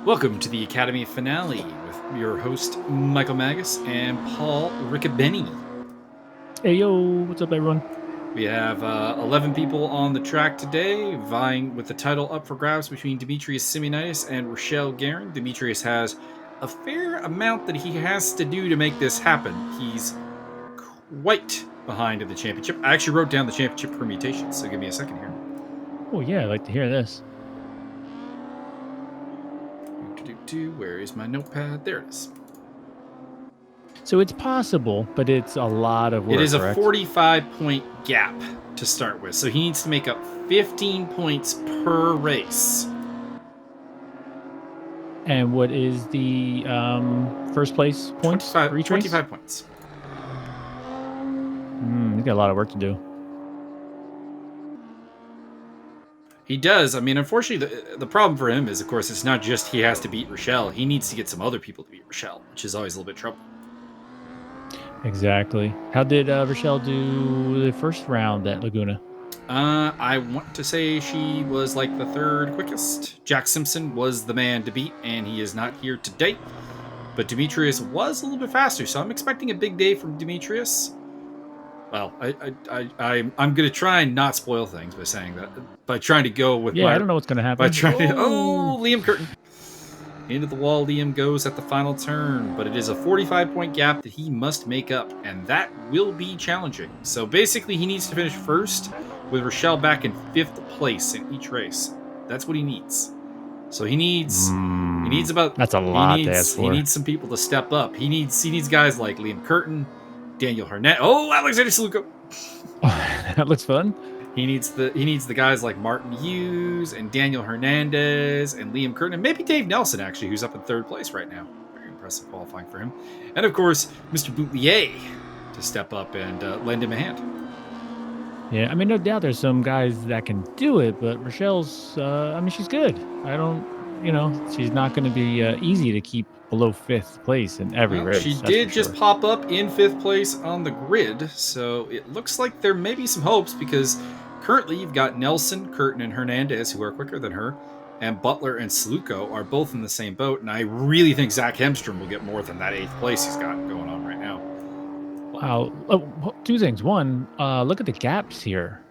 Welcome to the Academy finale with your host, Michael Magas and Paul Riccobene. Hey, yo, what's up, everyone? We have 11 people on the track today, vying with the title up for grabs between Dimitrios Simeonidis and Guerin. Dimitrios has a fair amount that he has to do to make this happen. He's quite behind in the championship. I actually wrote down the championship permutations, so give me a second here. Oh, yeah, I'd like to hear this. Where is my notepad? There it is. So it's possible, but it's a lot of work. It is a correct? 45-point gap to start with, so he needs to make up 15 points per race. And what is the first place points for each race? 25 points. He's got a lot of work to do. He does. I mean, unfortunately, the problem for him is, of course, it's not just he has to beat Rochelle. He needs to get some other people to beat Rochelle, which is always a little bit trouble. Exactly. How did Rochelle do the first round at Laguna? I want to say she was like the third quickest. Jack Simpson was the man to beat, and he is not here today. But Dimitrios was a little bit faster, so I'm expecting a big day from Dimitrios. Well, I'm going to try and not spoil things by saying that, by trying to go with I don't know what's going to happen. By trying Liam Curtin. Into the wall Liam goes at the final turn, but it is a 45-point gap that he must make up, and that will be challenging. So basically, he needs to finish first with Rochelle back in 5th place in each race. That's what he needs. So he needs about... That's a lot to ask for. He needs some people to step up. He needs guys like Liam Curtin, Daniel Hernandez. Oh, Alexander Saluko. That looks fun. He needs the guys like Martin Hughes and Daniel Hernandez and Liam Curtin and maybe Dave Nelson, actually, who's up in 3rd place right now. Very impressive qualifying for him. And of course, Mr. Boutelier to step up and lend him a hand. Yeah, I mean, no doubt there's some guys that can do it, but Rochelle's, she's good. She's not going to be easy to keep below 5th place in every race. She did just pop up in 5th place on the grid, so it looks like there may be some hopes because currently you've got Nelson, Curtin, and Hernandez who are quicker than her, and Butler and Saluko are both in the same boat, and I really think Zach Hemstrom will get more than that 8th place he's got going on right now. Wow. Oh, 2 things. One, look at the gaps here.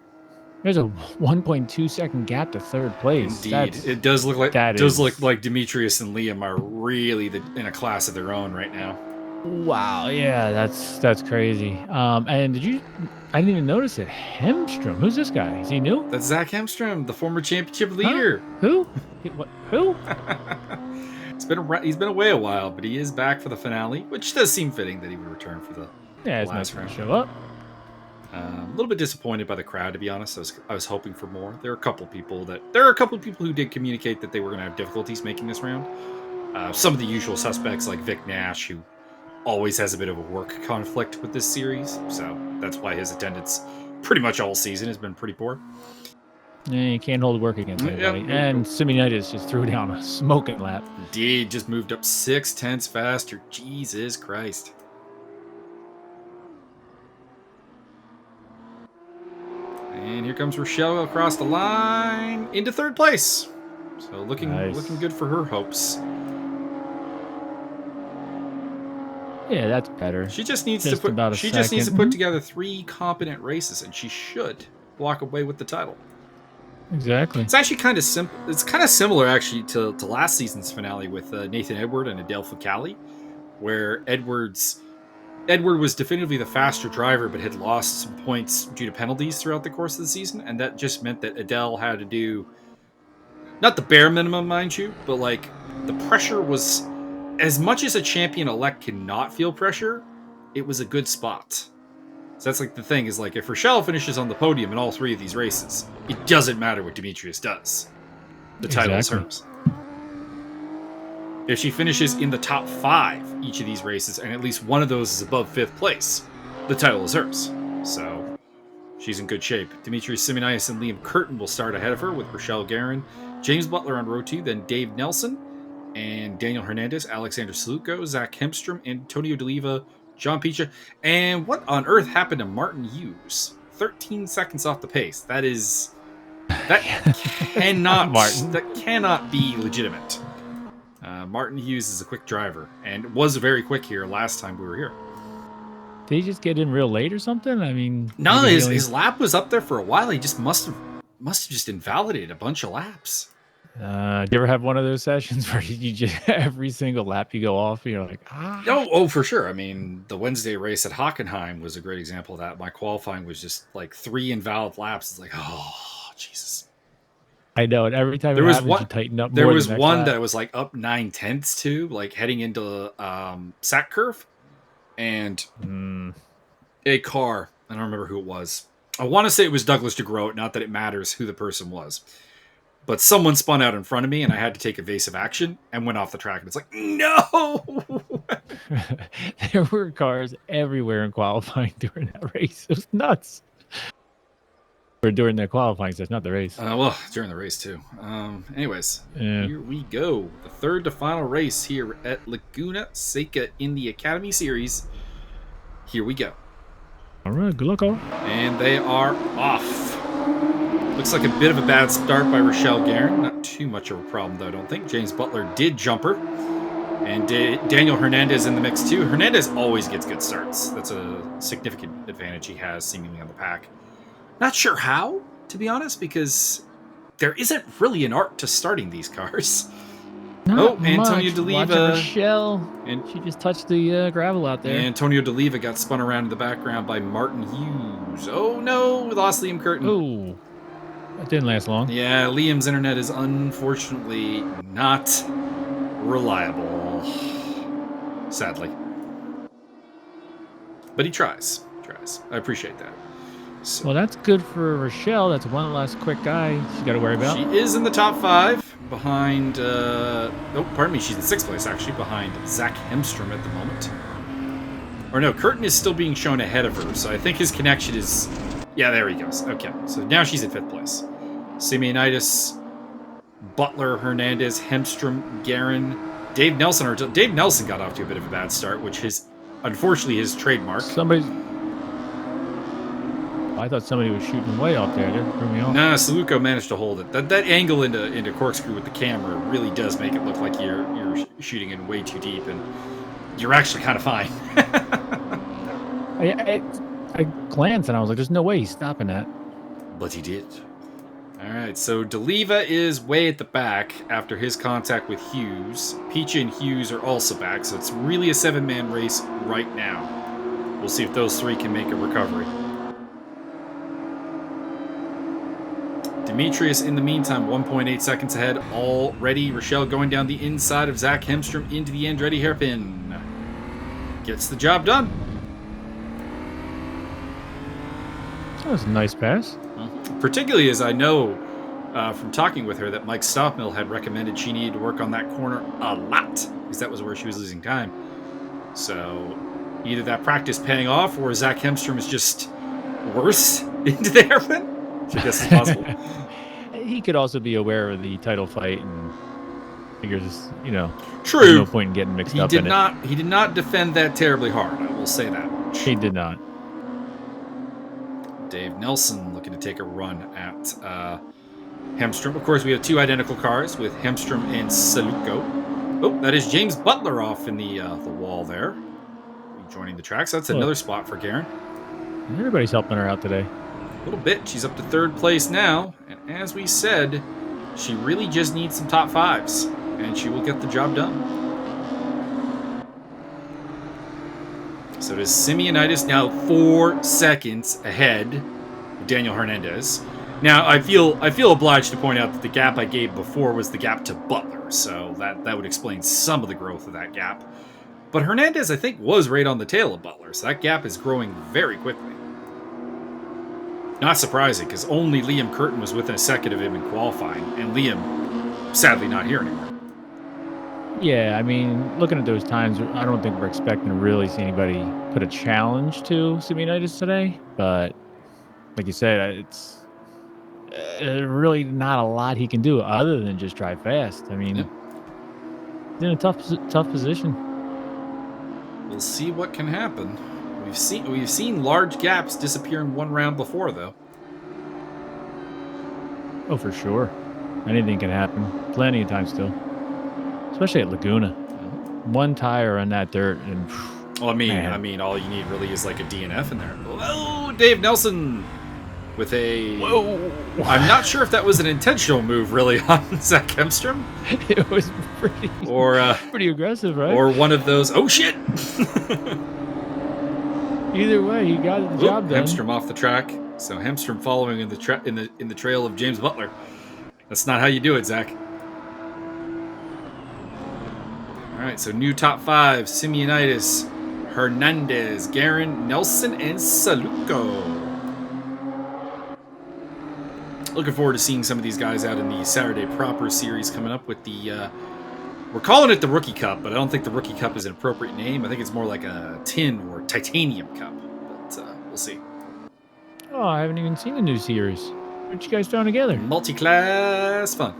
There's a 1.2 second gap to 3rd place. Indeed, it does look like Dimitrios and Liam are really in a class of their own right now. Wow, yeah, that's crazy. And I didn't even notice it. Hemstrom, who's this guy? Is he new? That's Zach Hemstrom, the former championship leader. Huh? Who? What? Who? He's been away a while, but he is back for the finale, which does seem fitting that he would return for the last round. Show up. A little bit disappointed by the crowd, to be honest. I was hoping for more. There are a couple of people who did communicate that they were going to have difficulties making this round. Some of the usual suspects, like Vic Nash, who always has a bit of a work conflict with this series, so that's why his attendance pretty much all season has been pretty poor. Yeah, you can't hold work against anybody. Yep. And Simeonidis just threw down a smoking lap. Indeed, just moved up 6/10 faster. Jesus Christ. And here comes Rochelle across the line into 3rd place. So looking good for her hopes. Yeah, that's better. She just needs to put together 3 competent races, and she should walk away with the title. Exactly. It's actually kind of simple. It's kind of similar actually to last season's finale with Nathan Edward and Adele Foucali, where Edward was definitively the faster driver, but had lost some points due to penalties throughout the course of the season, and that just meant that Adele had to do, not the bare minimum, mind you, but like the pressure was, as much as a champion-elect cannot feel pressure, it was a good spot. So that's like the thing, is like if Rochelle finishes on the podium in all 3 of these races, it doesn't matter what Dimitrios does. The title is hers. If she finishes in the top 5 each of these races, and at least one of those is above 5th place, the title is hers. So she's in good shape. Dimitrios Simeonidis and Liam Curtin will start ahead of her with Rochelle Guerin, James Butler on row 2, then Dave Nelson, and Daniel Hernandez, Alexander Saluko, Zach Hemstrom, Antonio D'Oliva, John Picha. And what on earth happened to Martin Hughes? 13 seconds off the pace. That cannot be legitimate. Martin Hughes is a quick driver and was very quick here last time we were here. Did he just get in real late or something? I mean, no, his lap was up there for a while. He just must have just invalidated a bunch of laps. Do you ever have one of those sessions where you just every single lap you go off, you're like, Oh, for sure. I mean, the Wednesday race at Hockenheim was a great example of that. My qualifying was just like 3 invalid laps. It's like, oh, Jesus. I know, and every time you tighten up. There was one that was like up 9/10 to, like heading into sack curve, and a car. I don't remember who it was. I want to say it was Douglas DeGroat. Not that it matters who the person was. But someone spun out in front of me, and I had to take evasive action and went off the track. And it's like, no! There were cars everywhere in qualifying during that race. It was nuts. Or during the qualifying session, not the race. Well, during the race, too. Anyways, Here we go. The third to final race here at Laguna Seca in the Academy Series. Here we go. All right, good luck, all. And they are off. Looks like a bit of a bad start by Rochelle Guerin. Not too much of a problem, though, I don't think. James Butler did jump her. And Daniel Hernandez in the mix, too. Hernandez always gets good starts. That's a significant advantage he has, seemingly, on the pack. Not sure how, to be honest, because there isn't really an art to starting these cars. Antonio D'Oliva. Rochelle. And she just touched the gravel out there. Antonio D'Oliva got spun around in the background by Martin Hughes. Oh, no. We lost Liam Curtin. Oh. That didn't last long. Yeah, Liam's internet is unfortunately not reliable. Sadly. But he tries. I appreciate that. So, well, that's good for Rochelle. That's one less quick guy she's got to worry about. She is in the top 5 behind... she's in 6th place, actually, behind Zach Hemstrom at the moment. Or no, Curtin is still being shown ahead of her, so I think his connection is... Yeah, there he goes. Okay, so now she's in 5th place. Simeonidis, Butler, Hernandez, Hemstrom, Guerin, Dave Nelson. Dave Nelson got off to a bit of a bad start, which is unfortunately his trademark. I thought somebody was shooting way off there. That threw me off. Nah, Saluko managed to hold it. That angle into corkscrew with the camera really does make it look like you're shooting in way too deep, and you're actually kind of fine. I glanced and I was like, there's no way he's stopping that. But he did. All right, so D'Oliva is way at the back after his contact with Hughes. Peachy and Hughes are also back, so it's really a 7-man race right now. We'll see if those 3 can make a recovery. Dimitrios, in the meantime, 1.8 seconds ahead already. Rochelle going down the inside of Zach Hemstrom into the Andretti hairpin. Gets the job done. That was a nice pass. Particularly as I know from talking with her that Mike Stockmill had recommended she needed to work on that corner a lot because that was where she was losing time. So either that practice paying off or Zach Hemstrom is just worse into the hairpin. Which I guess is possible. He could also be aware of the title fight and figures, True. There's no point in getting mixed up in it. He did not defend that terribly hard, I will say that much. He did not. Dave Nelson looking to take a run at Hemstrom. Of course, we have 2 identical cars with Hemstrom and Saluko. Oh, that is James Butler off in the wall there. Joining the tracks. That's another spot for Guerin. Everybody's helping her out today. A little bit. She's up to 3rd place now. And as we said, she really just needs some top 5s. And she will get the job done. So does Simeonidis now 4 seconds ahead of Daniel Hernandez. Now, I feel obliged to point out that the gap I gave before was the gap to Butler. So that would explain some of the growth of that gap. But Hernandez, I think, was right on the tail of Butler. So that gap is growing very quickly. Not surprising, because only Liam Curtin was within a second of him in qualifying, and Liam, sadly, not here anymore. Yeah, I mean, looking at those times, I don't think we're expecting to really see anybody put a challenge to Simeonidis today, but like you said, it's really not a lot he can do other than just drive fast. I mean, he's in a tough position. We'll see what can happen. We've seen large gaps disappear in one round before, though. Oh, for sure. Anything can happen. Plenty of time still. especially at Laguna. One tire on that dirt, and well, man. I mean, all you need really is like a DNF in there. Oh, Dave Nelson with a. Whoa! I'm not sure if that was an intentional move, really, on Zach Hemstrom. It was pretty aggressive, right? Or one of those. Oh shit! Either way, he got the job done. Hemstrom off the track. So Hemstrom following in the trail of James Butler. That's not how you do it, Zach. All right, so new top 5: Simeonidis, Hernandez, Guerin, Nelson, and Saluco. Looking forward to seeing some of these guys out in the Saturday Proper series coming up with the. We're calling it the Rookie Cup, but I don't think the Rookie Cup is an appropriate name. I think it's more like a tin or titanium cup, but we'll see. Oh, I haven't even seen the new series. What you guys throwing together? Multi-class fun.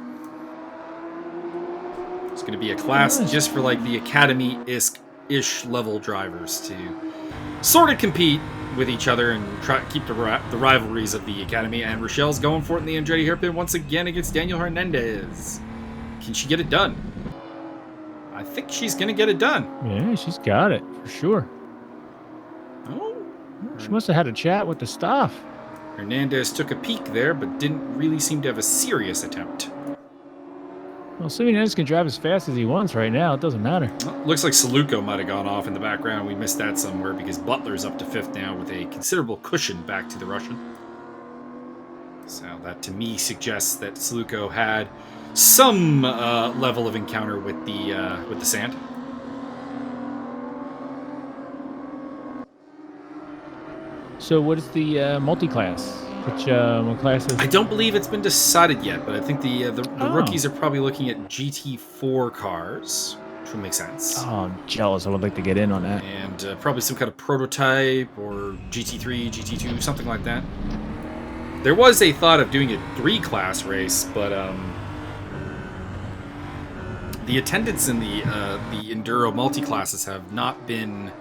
It's going to be a class just for like the academy-ish level drivers to sort of compete with each other and try to keep the rivalries of the academy. And Rochelle's going for it in the Andretti hairpin once again against Daniel Hernandez. Can she get it done? I think she's going to get it done. Yeah, she's got it for sure. Oh, she must have had a chat with the staff. Hernandez took a peek there, but didn't really seem to have a serious attempt. Well, Simeonidis can drive as fast as he wants right now. It doesn't matter. Well, looks like Saluco might have gone off in the background. We missed that somewhere because Butler's up to 5th now with a considerable cushion back to the Russian. So that, to me, suggests that Saluco had some level of encounter with the sand. So what is the multi-class? Which class is? I don't believe it's been decided yet, but I think the rookies are probably looking at GT4 cars, which would make sense. Oh, I'm jealous. I would like to get in on that. And probably some kind of prototype or GT3, GT2, something like that. There was a thought of doing a 3-class race, but the attendance in the Enduro multi-classes have not been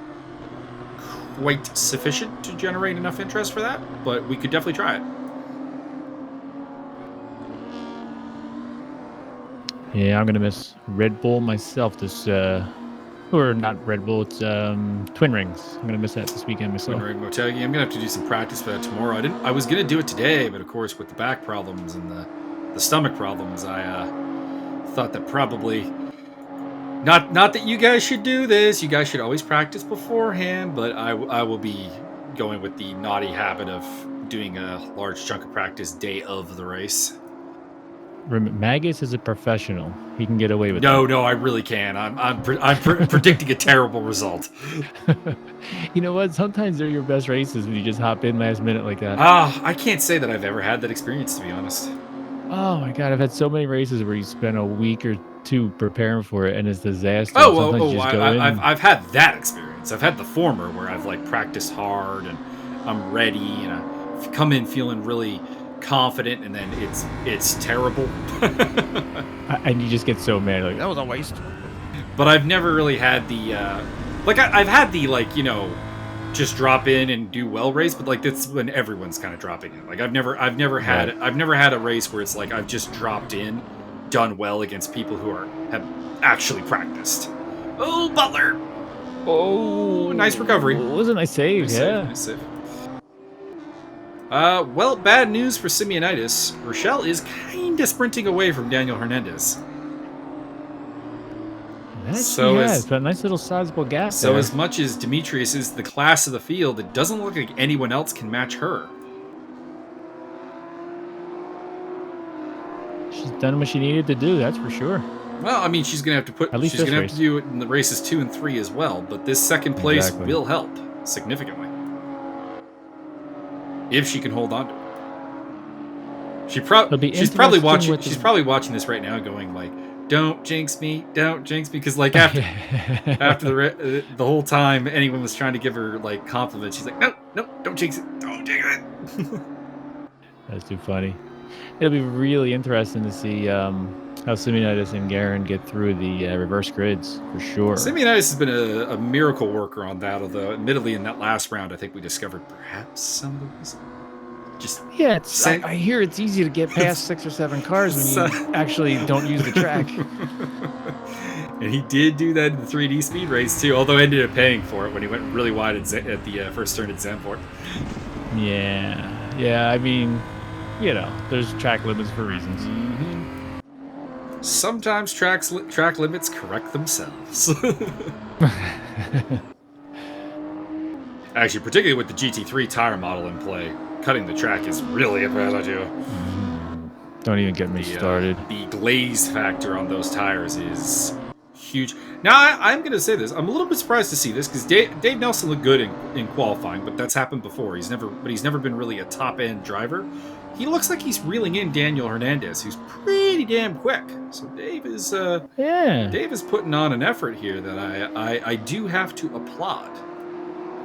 quite sufficient to generate enough interest for that, but we could definitely try it. Yeah, I'm gonna miss Red Bull myself this or not Red Bull, it's Twin Rings. I'm gonna miss that this weekend myself. Twin Ring Motegi. I'm gonna have to do some practice for that tomorrow. I was gonna do it today, but of course with the back problems and the stomach problems, I thought that probably Not that you guys should do this. You guys should always practice beforehand, but I will be going with the naughty habit of doing a large chunk of practice day of the race. Magas is a professional. He can get away with No, I really can. I'm predicting a terrible result. You know what? Sometimes they're your best races when you just hop in last minute like that. I can't say that I've ever had that experience, to be honest. Oh my God, I've had so many races where you spend a week or two preparing for it and it's a disaster. I've had that experience. I've had the former where I've like practiced hard and I'm ready and I come in feeling really confident and then it's terrible. And you just get so mad, like that was a waste. But I've never really had the I've had the just drop in and do well race, but like that's when everyone's kind of dropping in. Like I've never had a race where it's like I've just dropped in, done well against people who have actually practiced. Oh, Butler! Oh, nice recovery. It was a nice save. Nice save. Well, bad news for Simeonidis. Rochelle is kind of sprinting away from Daniel Hernandez. But a nice little sizable gap. So as much as Dimitrios is the class of the field, it doesn't look like anyone else can match her. She's done what she needed to do, that's for sure. Well, I mean, she's gonna have to do it in the races 2 and 3 as well. But this second place will help significantly if she can hold on to it. She's probably watching this right now, going like, don't jinx me, because like after the whole time anyone was trying to give her like compliments, she's like, no, don't jinx it. That's too funny. It'll be really interesting to see how Simeonidis and Guerin get through the reverse grids for sure. Simeonidis has been a miracle worker on that, although admittedly in that last round I think we discovered perhaps some of those. I hear it's easy to get past 6 or 7 cars when you actually don't use the track. And he did do that in the 3D speed race too, although ended up paying for it when he went really wide at the first turn at Zandvoort. Yeah. I mean, there's track limits for reasons. Mm-hmm. Sometimes track limits correct themselves. Actually, particularly with the GT3 tire model in play, cutting the track is really a bad idea. Don't even get me started. The glaze factor on those tires is huge. Now, I'm going to say this. I'm a little bit surprised to see this because Dave Nelson looked good in qualifying, but that's happened before. He's never been really a top-end driver. He looks like he's reeling in Daniel Hernandez, who's pretty damn quick. So Dave is putting on an effort here that I do have to applaud.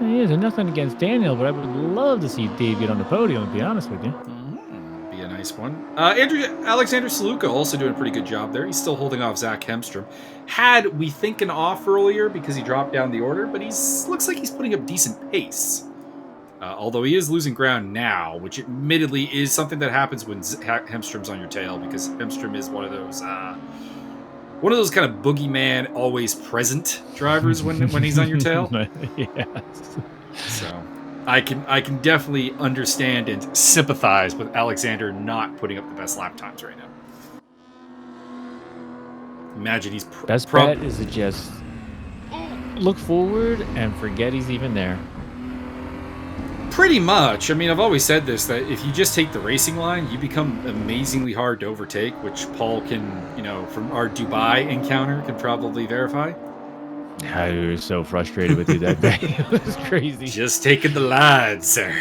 Yeah, there's nothing against Daniel, but I would love to see Dave get on the podium, to be honest with you. Be a nice one. Alexander Saluka also doing a pretty good job there. He's still holding off Zach Hemstrom. Had we think an off earlier because he dropped down the order, but looks like he's putting up decent pace. Although he is losing ground now, which admittedly is something that happens when Hemstrom's on your tail, because Hemstrom is one of those kind of boogeyman, always present drivers when he's on your tail. Yes. So I can definitely understand and sympathize with Alexander not putting up the best lap times right now. Imagine he's best bet is to just look forward and forget he's even there. Pretty much. I mean, I've always said this, that if you just take the racing line, you become amazingly hard to overtake, which Paul can, from our Dubai encounter, can probably verify. I was so frustrated with you that day. It was crazy. Just taking the line, sir.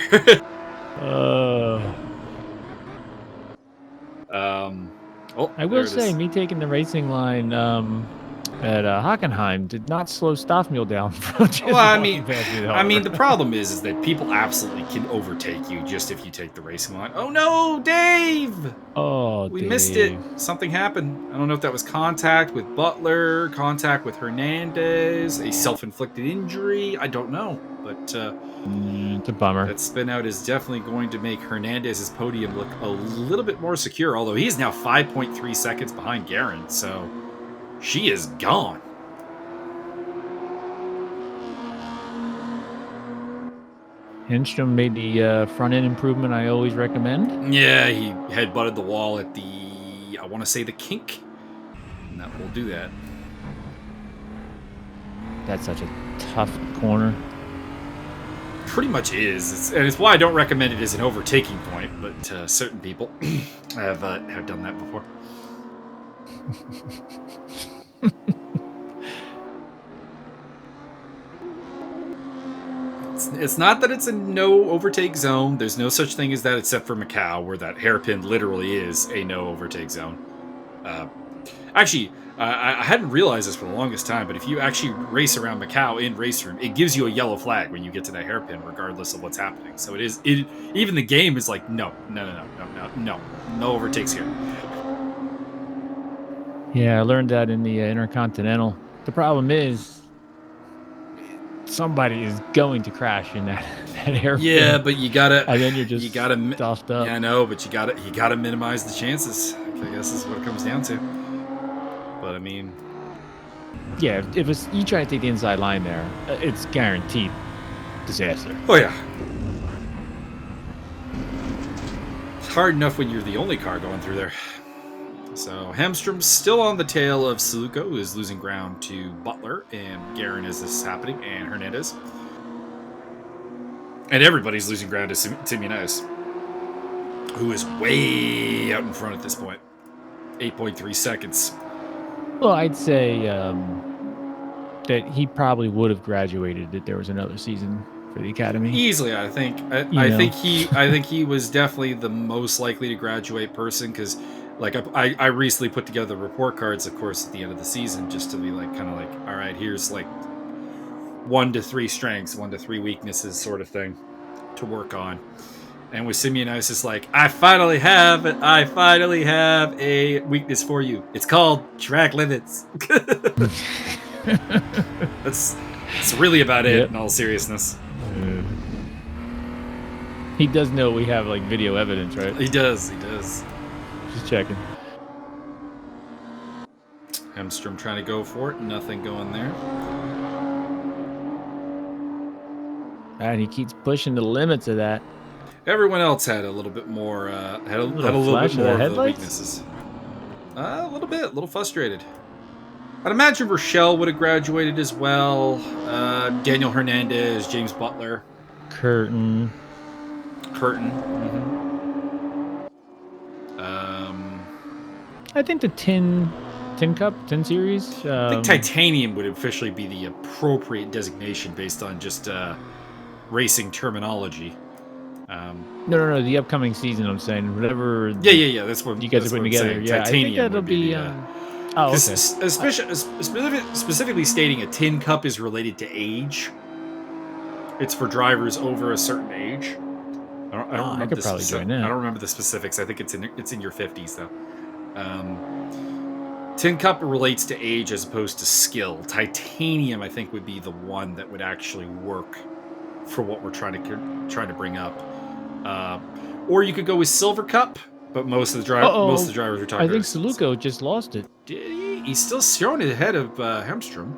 I will say, me taking the racing line at Hockenheim did not slow Stoffmule down from just the problem is that people absolutely can overtake you just if you take the racing line. Oh no, Dave! We missed it. Something happened. I don't know if that was contact with Butler, contact with Hernandez, a self-inflicted injury. I don't know, but it's a bummer. That spin out is definitely going to make Hernandez's podium look a little bit more secure, although he's now 5.3 seconds behind Guerin, so she is gone. Hemstrom made the front end improvement I always recommend. Yeah, he headbutted the wall at I want to say the kink, and that will do that. That's such a tough corner. Pretty much is, and it's why I don't recommend it as an overtaking point. But certain people have done that before. It's not that it's a no overtake zone. There's no such thing as that except for Macau, where that hairpin literally is a no overtake zone. Actually, I hadn't realized this for the longest time, but if you actually race around Macau in race room, it gives you a yellow flag when you get to that hairpin, regardless of what's happening. So even the game is like, no overtakes here. Yeah, I learned that in the Intercontinental. The problem is, somebody is going to crash in that hairpin. Yeah, but you gotta, and then you're just stuffed up. Yeah, I know, but you gotta minimize the chances. I guess is what it comes down to. But I mean, yeah, if you try to take the inside line there, it's guaranteed disaster. Oh yeah. It's hard enough when you're the only car going through there. So Hemstrom's still on the tail of Saluka, who is losing ground to Butler and Guerin as this is happening, and Hernandez. And everybody's losing ground to Simeonidis, who is way out in front at this point. 8.3 seconds. Well, I'd say that he probably would have graduated if there was another season for the academy. Easily, I think. I think he was definitely the most likely to graduate person, because like I recently put together the report cards, of course, at the end of the season, just to be like kind of like, all right, here's like 1 to 3 strengths, 1 to 3 weaknesses, sort of thing to work on. And with Simeonidis, it's like, I finally have a weakness for you. It's called track limits. That's really about it. In all seriousness. He does know we have like video evidence, right? He does. Just checking. Hemstrom trying to go for it. Nothing going there. And he keeps pushing the limits of that. Everyone else had a little bit more. Had a little flash bit more of the of the headlights? weaknesses. A little bit. A little frustrated. I'd imagine Rochelle would have graduated as well. Daniel Hernandez, James Butler. Curtin. Mm-hmm. I think the tin series. I think titanium would officially be the appropriate designation based on just racing terminology. No. The upcoming season, I'm saying, whatever. Yeah. That's what you guys are putting together. Saying. Yeah, Titanium I think that'll be. Oh, okay. Specifically stating a tin cup is related to age. It's for drivers over a certain age. I don't remember. I could probably join that. I don't remember the specifics. I think it's in your 50s though. Tin cup relates to age as opposed to skill. Titanium, I think, would be the one that would actually work for what we're trying to bring up. Or you could go with silver cup, but most of the drivers are talking. I think Saluko just lost it. Did he? He's still showing it ahead of Hemstrom.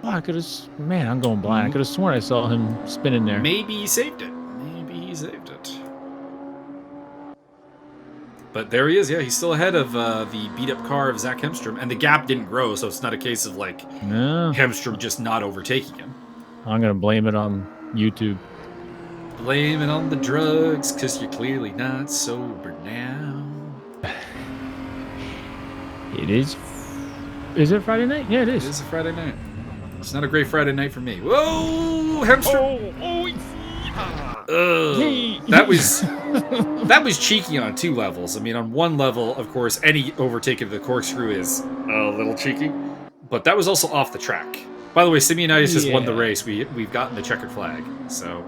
Oh, I could have. Man, I'm going blind. I could have sworn I saw him spinning there. Maybe he saved it. But there he is. Yeah, he's still ahead of the beat-up car of Zach Hemstrom, and the gap didn't grow, so it's not a case of Hemstrom just not overtaking him. I'm gonna blame it on YouTube. Blame it on the drugs, because you're clearly not sober now. It is. Is it Friday night? Yeah, it is. It is a Friday night. It's not a great Friday night for me. Whoa, Hemstrom! That was cheeky on two levels. I mean, on one level, of course, any overtaking of the corkscrew is a little cheeky, but that was also off the track. By the way, Simeonidis has won the race. We've gotten the checkered flag. So,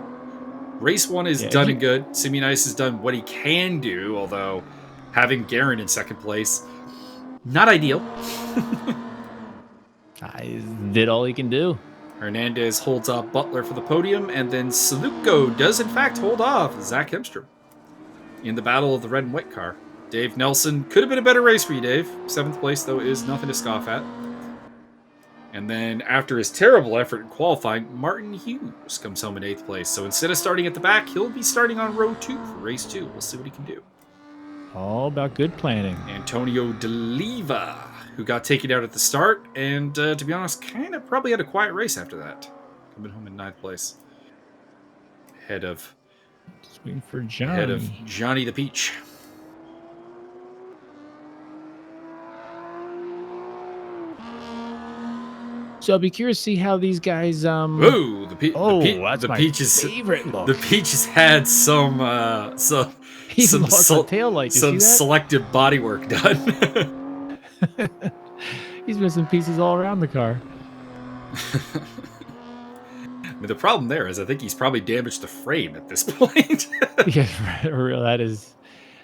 race one is done and good. Simeonidis has done what he can do, although having Guerin in second place, not ideal. I did all he can do. Hernandez holds off Butler for the podium, and then Saluko does in fact hold off Zach Hemstrom in the battle of the red and white car. Dave Nelson could have been a better race for you, Dave. 7th place, though, is nothing to scoff at. And then after his terrible effort in qualifying, Martin Hughes comes home in 8th place. So instead of starting at the back, he'll be starting on row 2 for race 2. We'll see what he can do. All about good planning. Antonio D'Oliva, who got taken out at the start, and to be honest, kind of probably had a quiet race after that. Coming home in 9th place. Ahead of Johnny the Peach. So I'll be curious to see how these guys. Ooh, that's my favorite look. The Peach has had some selective bodywork done. He's missing pieces all around the car. I mean, the problem there is I think he's probably damaged the frame at this point. Yeah,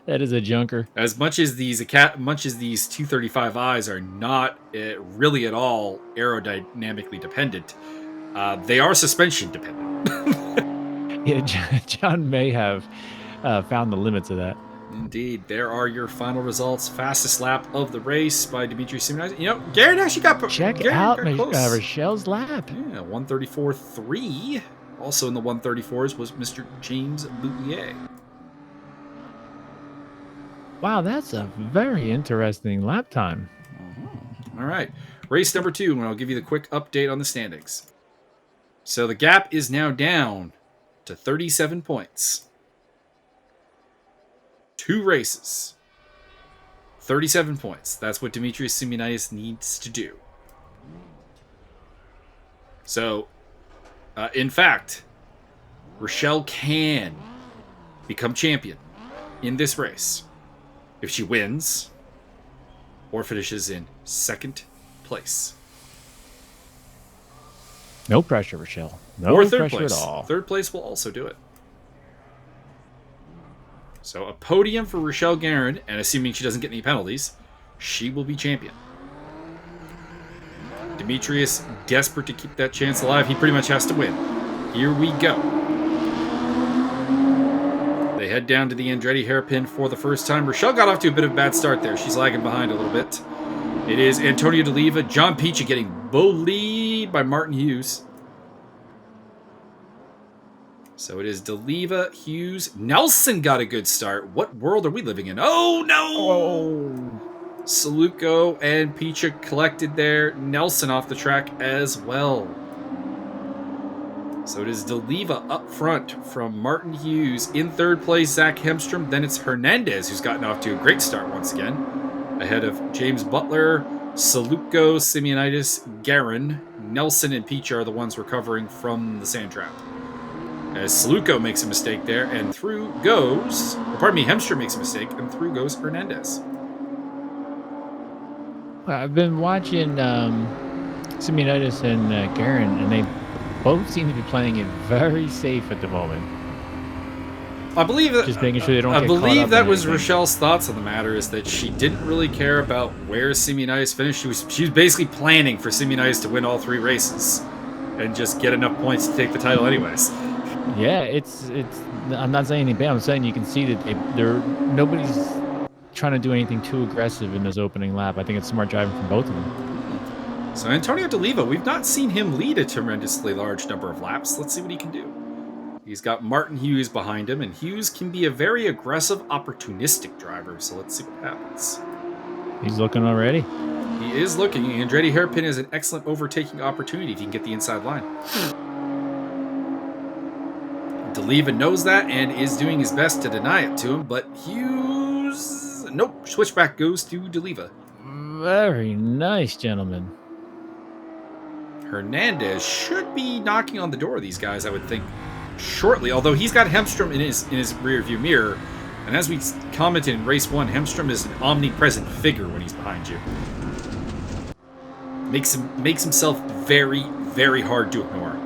that is a junker. As much as these 235i's are not really at all aerodynamically dependent, they are suspension dependent. Yeah, John may have found the limits of that. Indeed. There are your final results. Fastest lap of the race by Dimitrios Simeonidis. You know, Guerin actually got Check out Rochelle's lap. Yeah, 134.3. Also in the 134s was Mr. James Boutillier. Wow, that's a very interesting lap time. All right. Race number 2, and I'll give you the quick update on the standings. So the gap is now down to 37 points. 2 races. 37 points. That's what Dimitrios Simeonidis needs to do. So, in fact, Rochelle can become champion in this race if she wins or finishes in 2nd place. No pressure, Rochelle. No or 3rd pressure place. at all. 3rd place will also do it. So a podium for Rochelle Guerin, and assuming she doesn't get any penalties, she will be champion. Dimitrios, desperate to keep that chance alive, he pretty much has to win. Here we go. They head down to the Andretti hairpin for the first time. Rochelle got off to a bit of a bad start there. She's lagging behind a little bit. It is Antonio D'Oliva, John Peachy getting bullied by Martin Hughes. So it is D'Oliva, Hughes. Nelson got a good start. What world are we living in? Oh, no! Oh. Saluko and Peachy collected there. Nelson off the track as well. So it is D'Oliva up front from Martin Hughes. In third place, Zach Hemstrom. Then it's Hernandez, who's gotten off to a great start once again. Ahead of James Butler, Saluko, Simeonidis, Guerin. Nelson and Peachy are the ones recovering from the sand trap. As Saluko makes a mistake there, and through goes... Hemstrom makes a mistake, and through goes Hernandez. I've been watching Simeonidis and Guerin, and they both seem to be playing it very safe at the moment. I believe that. Just making sure they don't get caught up. I believe that in was anything. Rochelle's thoughts on the matter. Is that she didn't really care about where Simeonidis finished. She was basically planning for Simeonidis to win all 3 races, and just get enough points to take the title, anyways. Yeah, it's. I'm not saying anything bad. I'm saying you can see that nobody's trying to do anything too aggressive in this opening lap. I think it's smart driving from both of them. So Antonio D'Oliva, we've not seen him lead a tremendously large number of laps. Let's see what he can do. He's got Martin Hughes behind him, and Hughes can be a very aggressive, opportunistic driver. So let's see what happens. He's looking already. He is looking. Andretti Hairpin is an excellent overtaking opportunity if he can get the inside line. D'Oliva knows that and is doing his best to deny it to him, but Hughes... Nope, switchback goes to D'Oliva. Very nice, gentlemen. Hernandez should be knocking on the door of these guys, I would think, shortly, although he's got Hemstrom in his rear view mirror, and as we commented in race 1, Hemstrom is an omnipresent figure when he's behind you. Makes himself very, very hard to ignore.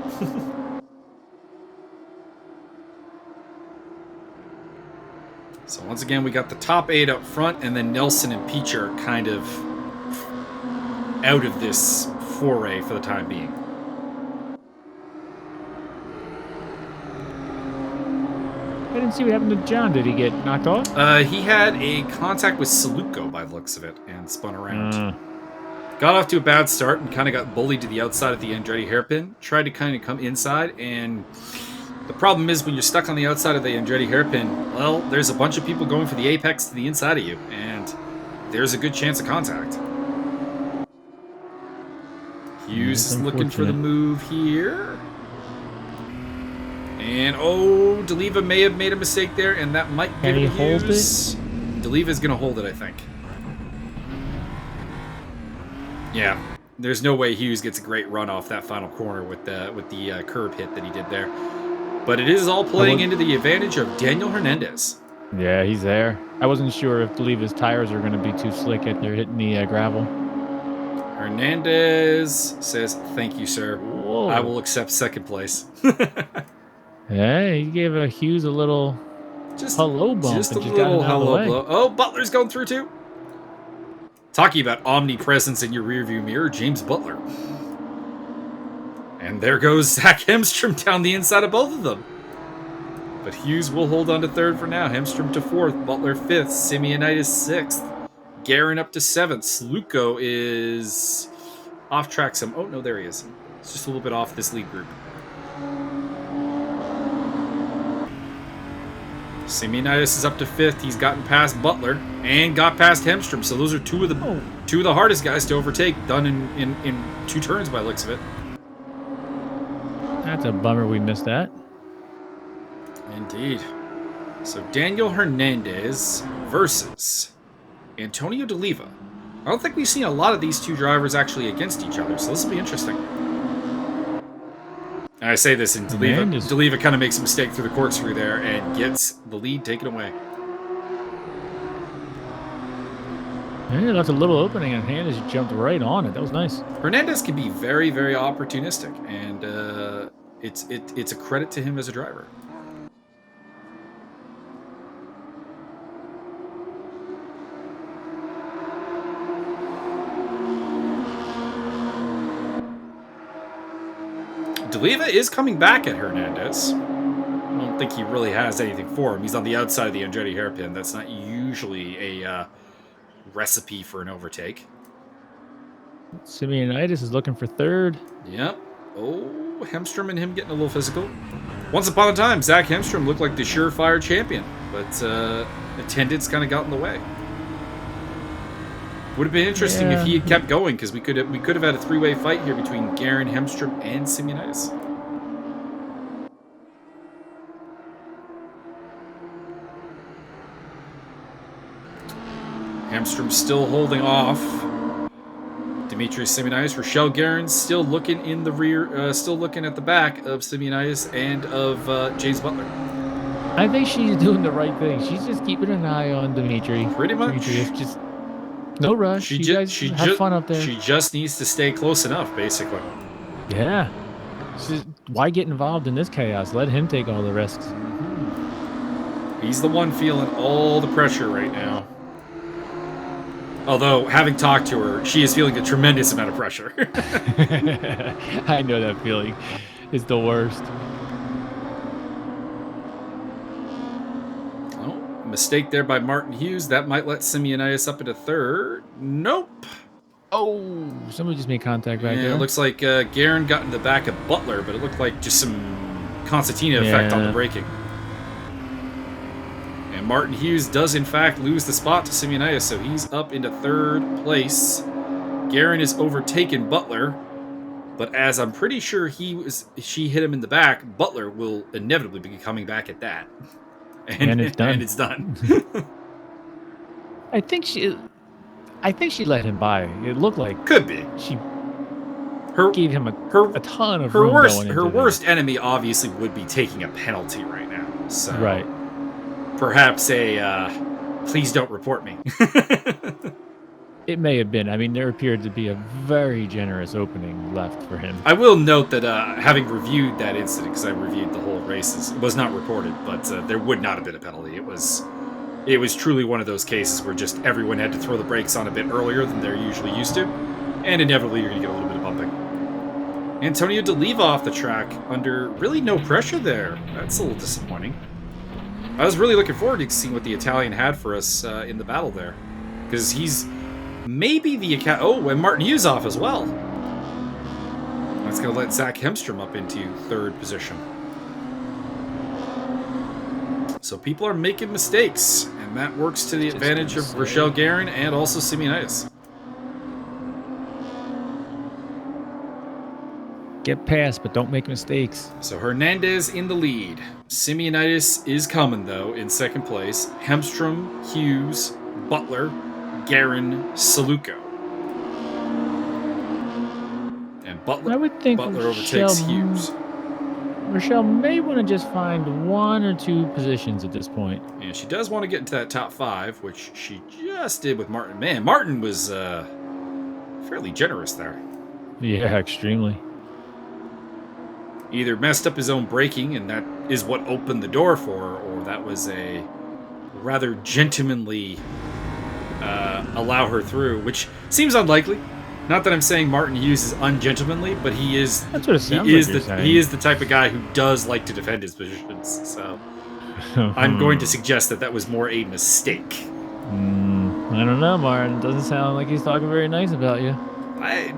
So once again, we got the top 8 up front, and then Nelson and Peachy are kind of out of this foray for the time being. I didn't see what happened to John. Did he get knocked off? He had a contact with Saluko by the looks of it and spun around. Got off to a bad start and kind of got bullied to the outside at the Andretti hairpin. Tried to kind of come inside, and the problem is when you're stuck on the outside of the Andretti hairpin, well, there's a bunch of people going for the apex to the inside of you, and there's a good chance of contact. Hughes is looking for the move here. And, oh, D'Oliva may have made a mistake there, and that might give it Hughes. D'Oliva's going to hold it, I think. Yeah, there's no way Hughes gets a great run off that final corner with the curb hit that he did there. But it is all playing into the advantage of Daniel Hernandez. Yeah, he's there. I wasn't sure if D'Oliva's tires are going to be too slick if they're hitting the gravel. Hernandez says, "Thank you, sir. Whoa. I will accept second place." Yeah, he gave Hughes a little hello bump. Just a little hello blow. Oh, Butler's going through too. Talking about omnipresence in your rearview mirror, James Butler. And there goes Zach Hemstrom down the inside of both of them. But Hughes will hold on to third for now. Hemstrom to fourth, Butler fifth, Simeonidis sixth, Guerin up to seventh. Saluko is off track some. Oh, no, there he is. It's just a little bit off this lead group. Simeonidis is up to fifth. He's gotten past Butler and got past Hemstrom. So those are two of the hardest guys to overtake, done in 2 turns by the looks of it. That's a bummer we missed that. Indeed. So Daniel Hernandez versus Antonio D'Oliva. I don't think we've seen a lot of these two drivers actually against each other, so this will be interesting. And I say this, and D'Oliva kind of makes a mistake through the corkscrew there and gets the lead taken away. Yeah, that's a little opening, and Hernandez jumped right on it. That was nice. Hernandez can be very, very opportunistic, and it's a credit to him as a driver. D'Oliva is coming back at Hernandez. I don't think he really has anything for him. He's on the outside of the Andretti hairpin. That's not usually a recipe for an overtake. Simeonidis is looking for third. Yep. Oh, Hemstrom and him getting a little physical. Once upon a time, Zach Hemstrom looked like the surefire champion, but attendance kind of got in the way. Would have been interesting if he had kept going, because we could have had a three-way fight here between Guerin, Hemstrom, and Simeonidis. Hemstrom still holding off Dimitrios Simeonidis. Rochelle Guerin still looking in the rear, still looking at the back of Simeonidis and of James Butler. I think she's doing the right thing. She's just keeping an eye on Dimitri. Pretty much. Dimitrios, just no rush. She have fun up there. She just needs to stay close enough, basically. Yeah. Why get involved in this chaos? Let him take all the risks. He's the one feeling all the pressure right now. Although, having talked to her, she is feeling a tremendous amount of pressure. I know that feeling. It's the worst. Oh, mistake there by Martin Hughes. That might let Simeonidis up into third. Nope. Oh, somebody just made contact back there. It looks like Guerin got in the back of Butler, but it looked like just some concertina effect on the braking. And Martin Hughes does, in fact, lose the spot to Simeonidis, so he's up into third place. Guerin is overtaken Butler, but as I'm pretty sure she hit him in the back, Butler will inevitably be coming back at that. And it's done. And it's done. I think she let him by. It looked like could be. She gave him a ton of her room worst. Going her worst enemy obviously would be taking a penalty right now. So right. Perhaps please don't report me. It may have been. I mean, there appeared to be a very generous opening left for him. I will note that having reviewed that incident, because I reviewed the whole races, it was not reported, but there would not have been a penalty. It was truly one of those cases where just everyone had to throw the brakes on a bit earlier than they're usually used to, and inevitably you're going to get a little bit of bumping. Antonio de Leva off the track under really no pressure there. That's a little disappointing. I was really looking forward to seeing what the Italian had for us in the battle there, because he's maybe the and Martin Hughes off as well. That's going to let Zach Hemstrom up into third position. So people are making mistakes, and that works to the advantage of Rochelle Guerin and also Simeonidis. Get past, but don't make mistakes. So Hernandez in the lead. Simeonidis is coming, though, in second place. Hemstrom, Hughes, Butler, Guerin, Saluco. And Butler, I would think Butler overtakes Hughes. Rochelle may want to just find one or two positions at this point. And she does want to get into that top five, which she just did with Martin. Man, Martin was fairly generous there. Yeah, extremely. Either messed up his own braking, and that is what opened the door for her, or that was a rather gentlemanly allow her through, which seems unlikely. Not that I'm saying Martin Hughes is ungentlemanly, but he is. That's what it sounds he is the type of guy who does like to defend his positions. So I'm going to suggest that was more a mistake. I don't know, Martin. Doesn't sound like he's talking very nice about you. I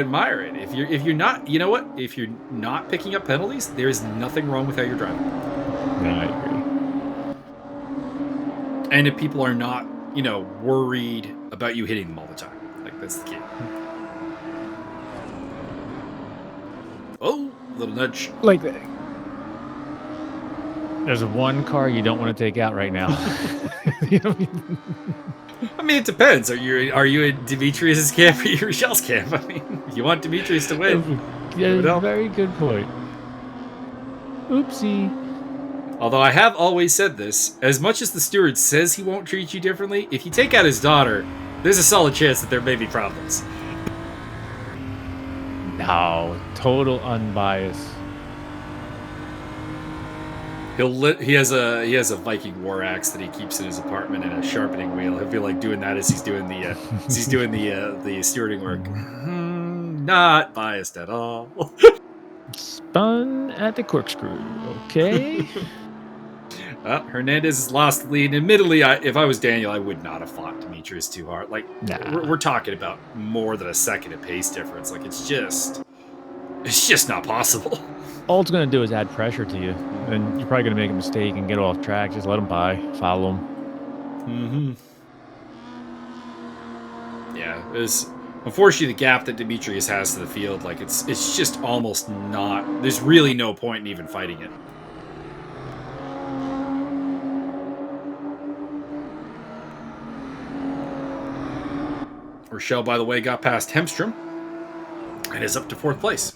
admire it. If you're not, you know what? If you're not picking up penalties, there is nothing wrong with how you're driving. No, I agree. And if people are not, worried about you hitting them all the time, like that's the key. Oh, little nudge. Like that. There's one car you don't want to take out right now. I mean, it depends. Are you in Dimitrios' camp or you Rochelle's camp? I mean, you want Dimitrios to win. Yeah, very good point. Oopsie. Although I have always said this, as much as the steward says he won't treat you differently, if you take out his daughter, there's a solid chance that there may be problems. No, total unbiased. He has a Viking war axe that he keeps in his apartment and a sharpening wheel. He'll be like doing that as he's doing the stewarding work. Not biased at all. Spun at the corkscrew. Okay. Hernandez has lost the lead. Admittedly, if I was Daniel, I would not have fought Dimitrios too hard. Like, we're talking about more than a second of pace difference. Like, it's just not possible. All it's going to do is add pressure to you, and you're probably going to make a mistake and get off track. Just let him by, follow him. Yeah, it's unfortunately the gap that Dimitrios has to the field. Like, it's just almost not. There's really no point in even fighting it. Rochelle, by the way, got past Hemstrom and is up to 4th place.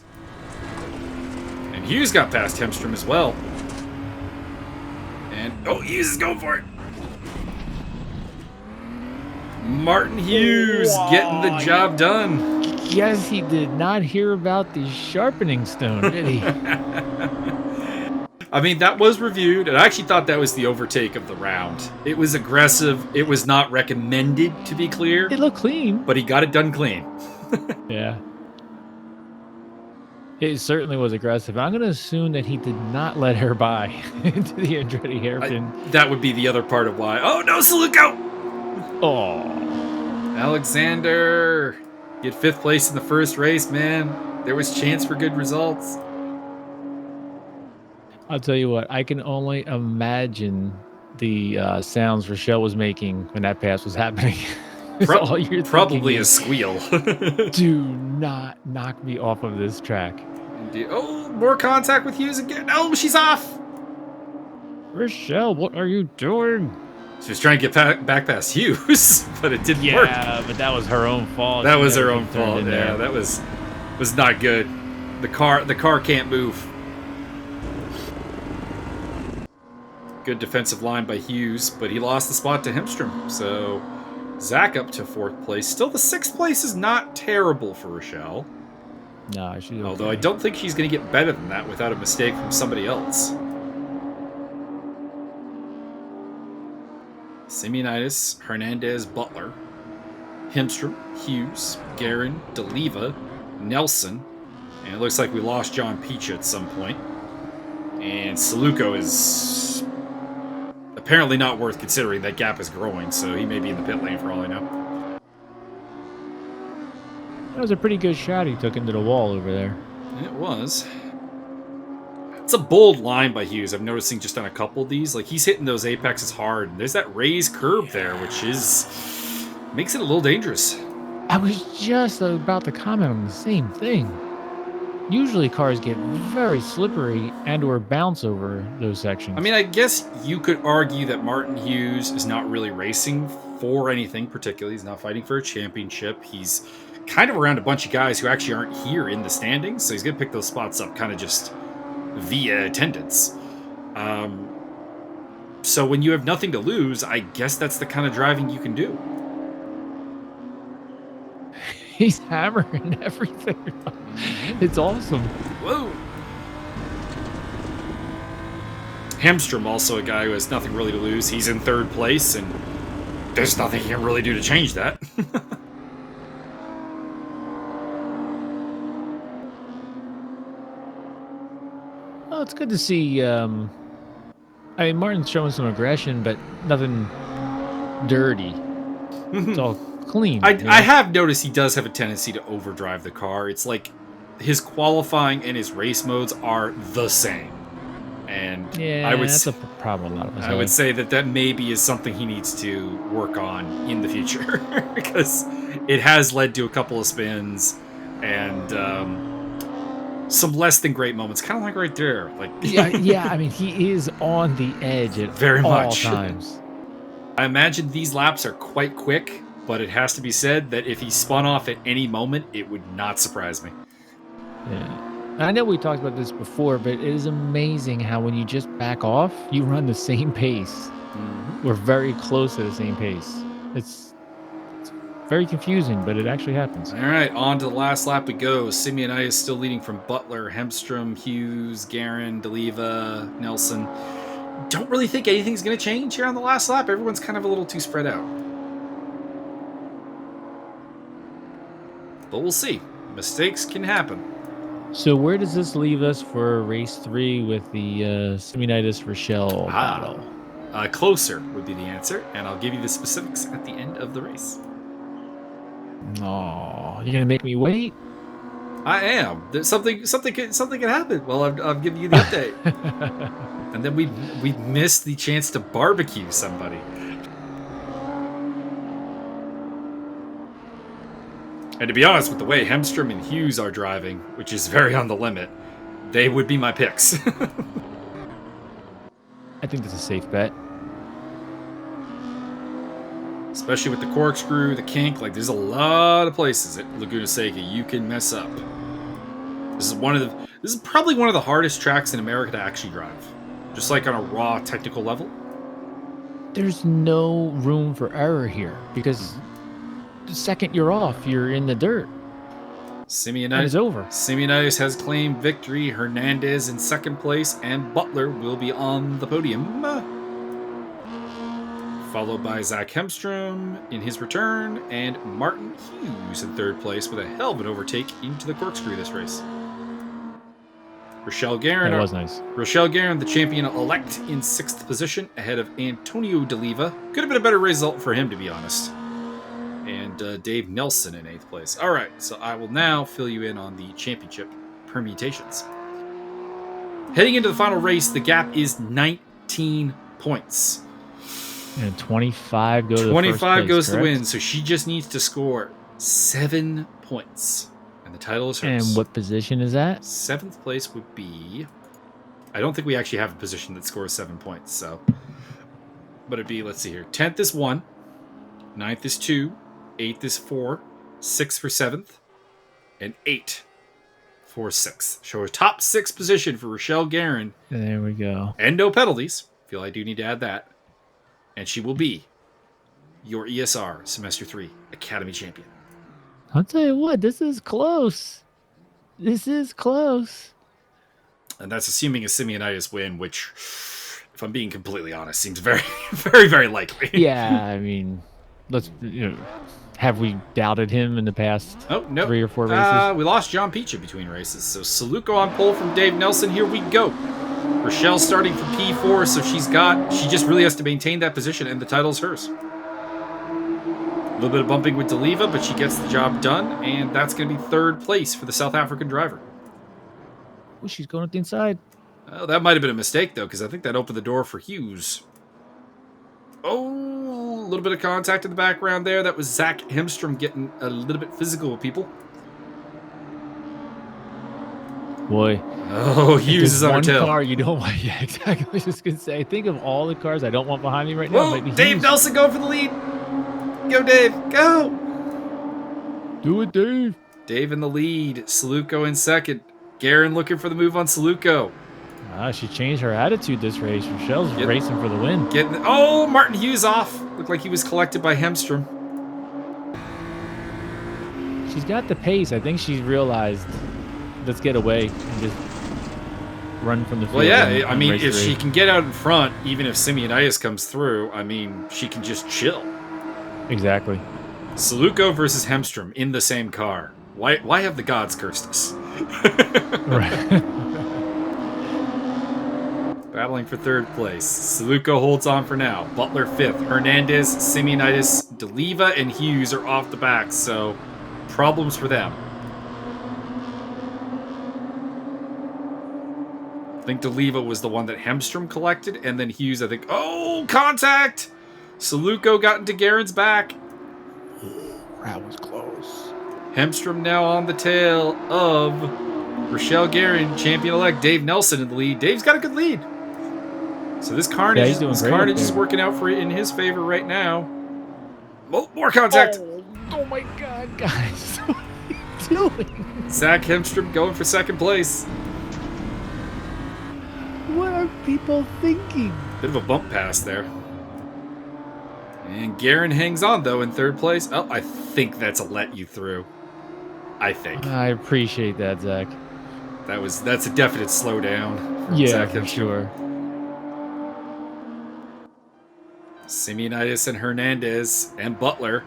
And Hughes got past Hemstrom as well. And, Hughes is going for it. Martin Hughes getting the job done. Yes, he did not hear about the sharpening stone, did he? I mean, that was reviewed, and I actually thought that was the overtake of the round. It was aggressive. It was not recommended, to be clear. It looked clean. But he got it done clean. Yeah. It certainly was aggressive. I'm going to assume that he did not let her by into the Andretti hairpin. That would be the other part of why. Oh, no, Saluko! Oh. Alexander. Get 5th place in the first race, man. There was chance for good results. I'll tell you what, I can only imagine the sounds Rochelle was making when that pass was happening. Probably a squeal. Do not knock me off of this track. More contact with Hughes again. Oh, she's off. Rochelle, what are you doing? She was trying to get back past Hughes, but it didn't work. Yeah, but that was her own fault. That was her own fault. Yeah, that was not good. The car can't move. Good defensive line by Hughes, but he lost the spot to Hemstrom. So Zach up to 4th place. Still, the 6th place is not terrible for Rochelle. No, she's okay. Although I don't think she's going to get better than that without a mistake from somebody else. Simeonidis, Hernandez, Butler, Hemstrom, Hughes, Guerin, DeLiva, Nelson, and it looks like we lost John Peach at some point. And Saluko is apparently not worth considering. That gap is growing, so he may be in the pit lane for all I know. That was a pretty good shot he took into the wall over there. It was. It's a bold line by Hughes. I'm noticing just on a couple of these. Like, he's hitting those apexes hard. And there's that raised curb there, which makes it a little dangerous. I was just about to comment on the same thing. Usually cars get very slippery and or bounce over those sections. I mean, I guess you could argue that Martin Hughes is not really racing for anything particularly. He's not fighting for a championship. He's kind of around a bunch of guys who actually aren't here in the standings. So he's going to pick those spots up kind of just via attendance. So when you have nothing to lose, I guess that's the kind of driving you can do. He's hammering everything. It's awesome. Whoa. Hemstrom, also a guy who has nothing really to lose. He's in 3rd place, and there's nothing he can really do to change that. Well, it's good to see. I mean, Martin's showing some aggression, but nothing dirty. It's all clean. I have noticed he does have a tendency to overdrive the car. It's like his qualifying and his race modes are the same. And yeah, that's a problem a lot of us I would say that maybe is something he needs to work on in the future. Because it has led to a couple of spins and some less than great moments. Kind of like right there. Like yeah, I mean, he is on the edge at all times. I imagine these laps are quite quick, but it has to be said that if he spun off at any moment, it would not surprise me. Yeah. I know we talked about this before, but it is amazing how when you just back off, you run the same pace. Mm-hmm. We're very close to the same pace. It's very confusing, but it actually happens. All right, on to the last lap we go. Simeonidis still leading from Butler, Hemstrom, Hughes, Guerin, DeLiva, Nelson. Don't really think anything's going to change here on the last lap. Everyone's kind of a little too spread out. But we'll see. Mistakes can happen. So where does this leave us for race 3 with the Simeonidis Rochelle battle? Closer would be the answer, and I'll give you the specifics at the end of the race. Oh, you're gonna make me wait? I am. There's something can happen. Well, I'm giving you the update, and then we missed the chance to barbecue somebody. And to be honest, with the way Hemstrom and Hughes are driving, which is very on the limit, they would be my picks. I think that's a safe bet. Especially with the corkscrew, the kink, like there's a lot of places at Laguna Seca you can mess up. This is probably one of the hardest tracks in America to actually drive. Just like on a raw technical level. There's no room for error here because the second you're off, you're in the dirt. Simeonidis is over. Simeonidis has claimed victory. Hernandez in second place, and Butler will be on the podium. Followed by Zach Hemstrom in his return, and Martin Hughes in third place with a hell of an overtake into the corkscrew this race. Rochelle Guerin, that was nice. Rochelle Guerin, the champion-elect, in sixth position, ahead of Antonio D'Oliva. Could have been a better result for him, to be honest. And Dave Nelson in eighth place. All right, so I will now fill you in on the championship permutations. Heading into the final race, the gap is 19 points. And 25 go to 25 goes to the win, so she just needs to score 7 points. And the title is hers. And what position is that? Seventh place would be... I don't think we actually have a position that scores 7 points, so... But it'd be, let's see here. 10th is 1. 9th is 2. 8th is 4. 6th for 7th. And 8 for 6th. So a top 6 position for Rochelle Guerin. There we go. And no penalties. Feel I do need to add that. And she will be your ESR Semester 3 Academy Champion. I'll tell you what, this is close. This is close. And that's assuming a Simeonidis win, which, if I'm being completely honest, seems very, very, very likely. Yeah, I mean, have we doubted him in the past 3 or 4 races? We lost John Peach between races. So Saluko on pole from Dave Nelson. Here we go. Rochelle starting from P4, so she just really has to maintain that position, and the title's hers. A little bit of bumping with D'Oliva, but she gets the job done, and that's going to be third place for the South African driver. Oh, she's going up the inside. Oh, that might have been a mistake, though, because I think that opened the door for Hughes. Oh, a little bit of contact in the background there. That was Zach Hemstrom getting a little bit physical with people. Boy. Oh, Hughes is on her tail. One car you don't want. Yeah, exactly. I was just going to say, think of all the cars I don't want behind me right now. Whoa, Dave Hughes. Nelson going for the lead. Go, Dave. Go. Do it, Dave. Dave in the lead. Saluko in second. Guerin looking for the move on Saluko. She changed her attitude this race. Rochelle's racing for the win. Oh, Martin Hughes off. Looked like he was collected by Hemstrom. She's got the pace. I think she's realized, let's get away and just run from the field. Well, yeah, I mean, if she can get out in front, even if Simeonidis comes through, I mean, she can just chill. Exactly. Saluko versus Hemstrom in the same car. Why have the gods cursed us? Right. Battling for third place. Saluko holds on for now. Butler fifth. Hernandez, Simeonidis, D'Oliva, and Hughes are off the back, so problems for them. I think D'Oliva was the one that Hemstrom collected, and then Hughes, I think... Oh, contact! Saluko got into Guerin's back. That was close. Hemstrom now on the tail of Rochelle Guerin, champion-elect. Dave Nelson in the lead. Dave's got a good lead. So this carnage, is working out for in his favor right now. More contact. Oh my God, guys. What are you doing? Zach Hemstrom going for second place. What are people thinking? Bit of a bump pass there. And Guerin hangs on, though, in third place. Oh, I think that's a let you through. I think. I appreciate that, Zach. That's a definite slowdown. Yeah, Zach for sure. Simeonidis and Hernandez and Butler.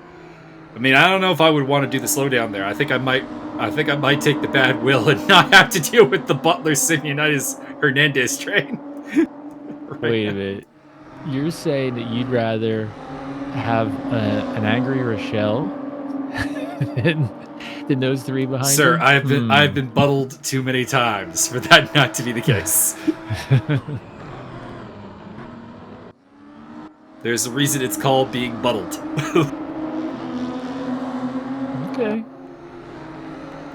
I mean, I don't know if I would want to do the slowdown there. I think I might take the bad will and not have to deal with the Butler Simeonidis Hernandez train. Wait a minute. You're saying that you'd rather have an angry Rochelle than than those 3 behind Sir, him? I've been buddled too many times for that not to be the case. There's a reason it's called being buddled. Okay.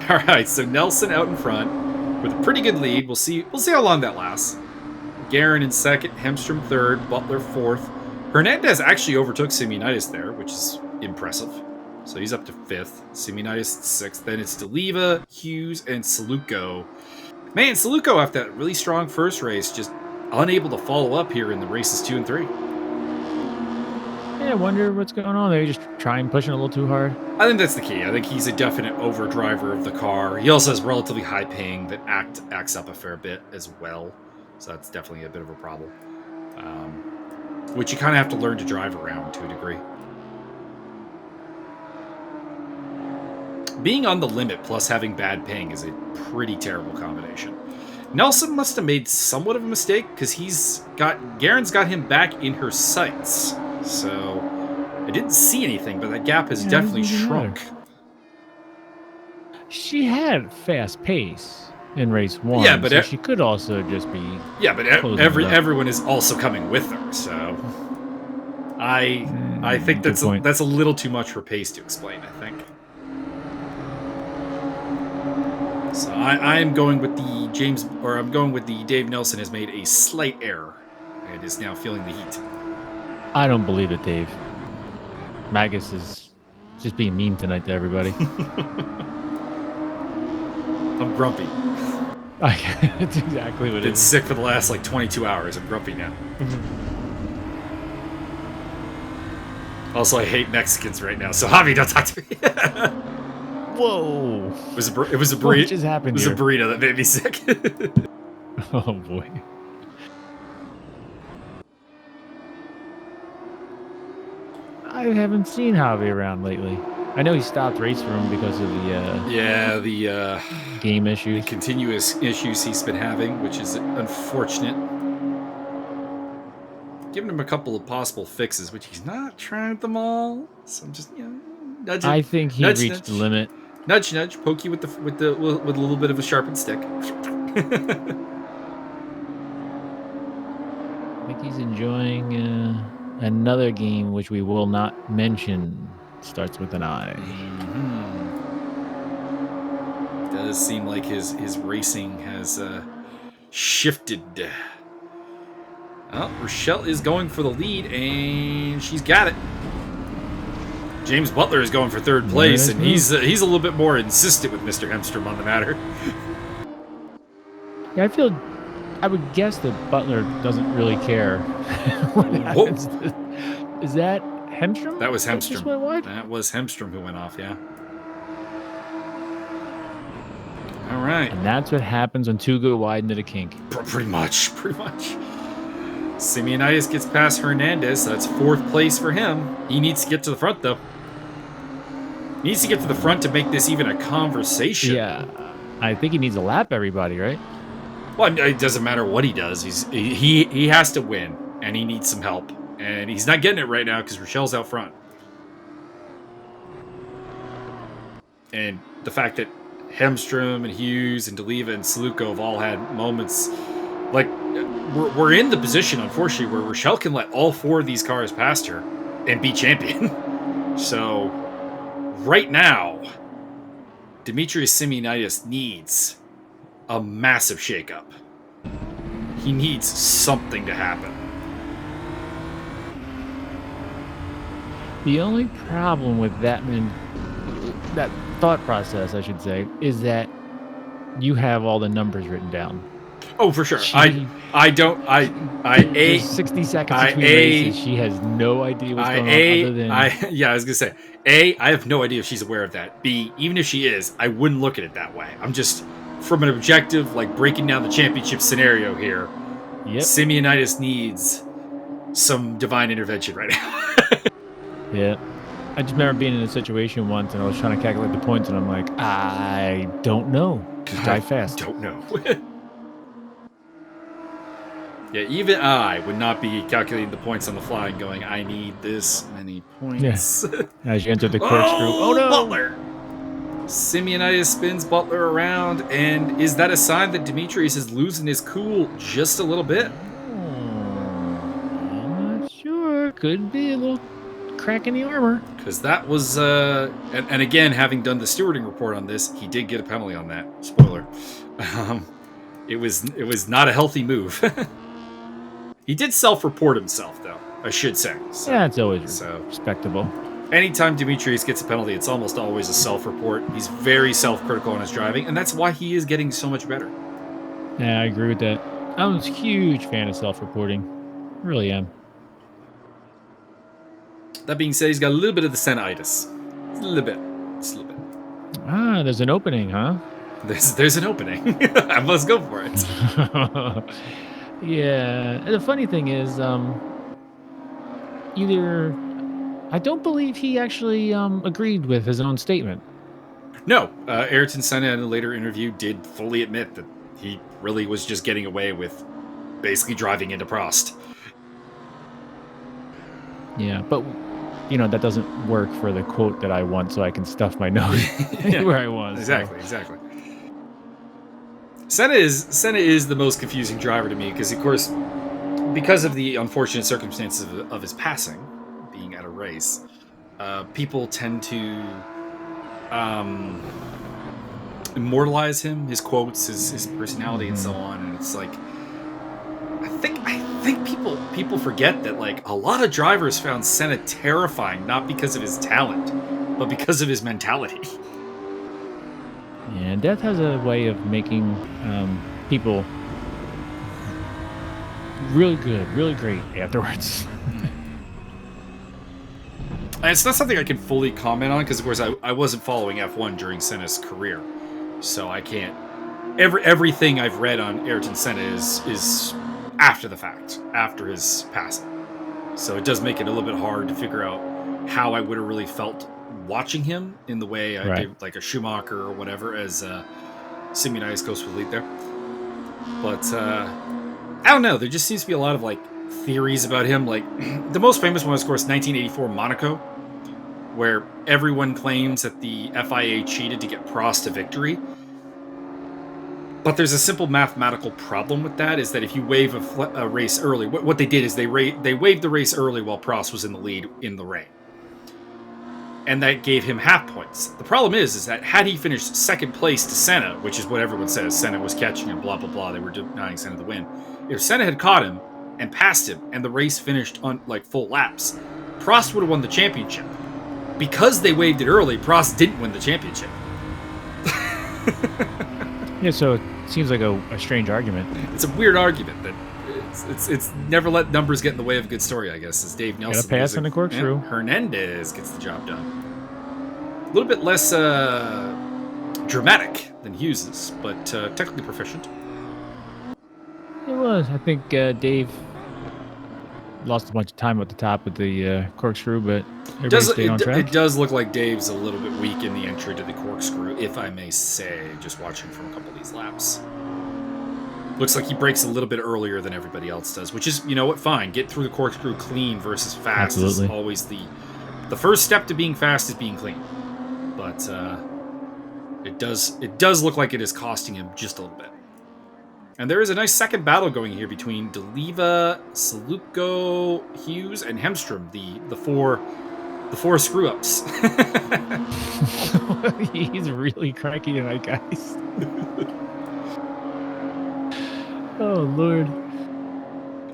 All right, so Nelson out in front with a pretty good lead. We'll see how long that lasts. Guerin in second, Hemstrom third, Butler fourth. Hernandez actually overtook Simeonidis there, which is impressive. So he's up to fifth. Simeonidis sixth. Then it's D'Oliva, Hughes, and Saluco. Man, Saluco after that really strong first race, just unable to follow up here in the races 2 and 3. Yeah, I wonder what's going on. They just trying pushing a little too hard. I think that's the key. I think he's a definite overdriver of the car. He also has relatively high ping that acts up a fair bit as well. So that's definitely a bit of a problem. Which you kind of have to learn to drive around to a degree. Being on the limit plus having bad ping is a pretty terrible combination. Nelson must have made somewhat of a mistake because Guerin's got him back in her sights. So I didn't see anything, but that gap has definitely shrunk. She had fast pace in race 1, yeah, but so she could also just be. Yeah, but everyone is also coming with her, so I think that's a little too much for pace to explain. I think. So I am going with I'm going with the Dave Nelson has made a slight error and is now feeling the heat. I don't believe it, Dave. Magas is just being mean tonight to everybody. I'm grumpy. That's exactly what it is. Been sick for the last 22 hours. I'm grumpy now. Also, I hate Mexicans right now. So Javi, don't talk to me. Whoa! It was a burrito. What just happened? It was a burrito that made me sick. Oh boy. I haven't seen Javi around lately. I know he stopped race for him because of the game issues, the continuous issues he's been having, which is unfortunate. Giving him a couple of possible fixes, which he's not trying them all. So I'm just nudging. I think he reached the limit. Nudge, nudge, poke you with a little bit of a sharpened stick. I think he's enjoying another game, which we will not mention. Starts with an I. Mm-hmm. Does seem like his racing has shifted. Well, Rochelle is going for the lead, and she's got it. James Butler is going for third place, and he's a little bit more insistent with Mr. Hemstrom on the matter. Yeah, I would guess that Butler doesn't really care. Is that Hemstrom? That was Hemstrom. Just went wide? That was Hemstrom who went off, yeah. All right. And that's what happens when two go wide into the kink. Pretty much. Simeonidis gets past Hernandez, so that's fourth place for him. He needs to get to the front, though. He needs to get to the front to make this even a conversation. Yeah. I think he needs to lap everybody, right? Well, it doesn't matter what he does. He has to win, and he needs some help. And he's not getting it right now because Rochelle's out front. And the fact that Hemstrom and Hughes and D'Oliva and Saluco have all had moments like we're in the position, unfortunately, where Rochelle can let all four of these cars past her and be champion. So right now, Dimitrios Simeonidis needs a massive shakeup. He needs something to happen. The only problem with that thought process, I should say, is that you have all the numbers written down. Oh, for sure. 60 seconds between races. She has no idea what's going on other than... I was going to say, A, I have no idea if she's aware of that. B, even if she is, I wouldn't look at it that way. I'm just, from an objective, breaking down the championship scenario here, yep. Simeonidis needs some divine intervention right now. Yeah. I just remember being in a situation once and I was trying to calculate the points and I'm like, I don't know. Just drive fast. I don't know. Yeah, even I would not be calculating the points on the fly and going, I need this many points. Yeah. As you enter the corkscrew. Oh no! Butler! Simeonidis spins Butler around, and is that a sign that Dimitrios is losing his cool just a little bit? I'm not sure. Could be a little crack in the armor. Because that was, and again, having done the stewarding report on this, he did get a penalty on that. Spoiler. It was not a healthy move. He did self-report himself, though, I should say. So, Yeah, it's always respectable. Anytime Dimitrios gets a penalty, it's almost always a self-report. He's very self-critical on his driving, and that's why he is getting so much better. Yeah, I agree with that. I'm a huge fan of self-reporting. Really am. That being said, he's got a little bit of the Senna-itis. A little bit. Just a little bit. Ah, there's an opening, huh? There's an opening. I must go for it. Yeah. The funny thing is, I don't believe he actually agreed with his own statement. No, Ayrton Senna in a later interview did fully admit that he really was just getting away with basically driving into Prost. Yeah, but that doesn't work for the quote that I want, so I can stuff my nose where I was. Exactly. Senna is the most confusing driver to me because, of course, because of the unfortunate circumstances of his passing, being at a race, people tend to immortalize him, his quotes, his personality, and so on. And it's like, I think people forget that, like, a lot of drivers found Senna terrifying not because of his talent, but because of his mentality. Yeah, death has a way of making people really good, really great afterwards. And it's not something I can fully comment on because, of course, I wasn't following F1 during Senna's career, so I can't. Everything I've read on Ayrton Senna is after the fact, after his passing. So it does make it a little bit hard to figure out how I would have really felt watching him in the way I did, like a Schumacher or whatever, as Simeonidis goes for the lead there. But I don't know. There just seems to be a lot of like theories about him. Like the most famous one was, of course, 1984 Monaco, where everyone claims that the FIA cheated to get Prost to victory. But there's a simple mathematical problem with that, is that if you waive a race early, what they did is they waived the race early while Prost was in the lead in the rain. And that gave him half points. The problem is that had he finished second place to Senna, which is what everyone says, Senna was catching him, blah, blah, blah, they were denying Senna the win. If Senna had caught him and passed him and the race finished on like full laps, Prost would have won the championship. Because they waived it early, Prost didn't win the championship. Yeah, so it seems like a strange argument. It's a weird argument that it's never let numbers get in the way of a good story, I guess, as Dave Nelson. Got a pass in the corkscrew. Yeah, Hernandez gets the job done. A little bit less dramatic than Hughes's, but technically proficient. It was. I think Dave lost a bunch of time at the top with the corkscrew, but everybody stayed on track. It does look like Dave's a little bit weak in the entry to the corkscrew, if I may say, just watching from a couple of these laps. Looks like he breaks a little bit earlier than everybody else does, which is, you know what, fine. Get through the corkscrew clean versus fast. Absolutely. Is always the first step to being fast is being clean. But it does look like it is costing him just a little bit. And there is a nice second battle going here between D'Oliva, Saluko, Hughes, and Hemstrom, the four screw-ups. He's really cranky tonight, guys. Oh, Lord.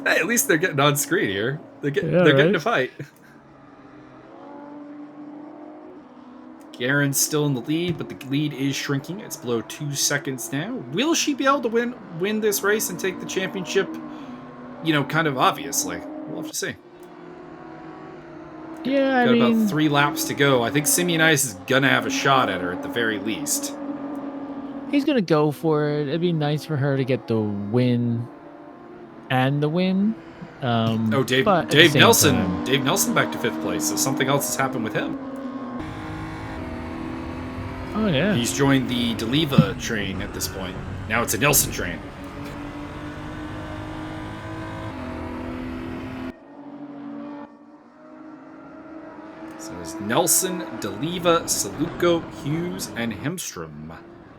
Hey, at least they're getting on screen here. They're getting to fight. Guerin's still in the lead, but the lead is shrinking. It's below 2 seconds now. Will she be able to win this race and take the championship? You know, kind of obviously. We'll have to see. Yeah, Got about 3 laps to go. I think Simeonidis is gonna have a shot at her at the very least. He's gonna go for it. It'd be nice for her to get the win and the win. Dave Nelson. Time. Dave Nelson back to 5th place. So something else has happened with him. Oh, yeah. He's joined the D'Oliva train at this point. Now it's a Nelson train. So there's Nelson, D'Oliva, Saluko, Hughes, and Hemstrom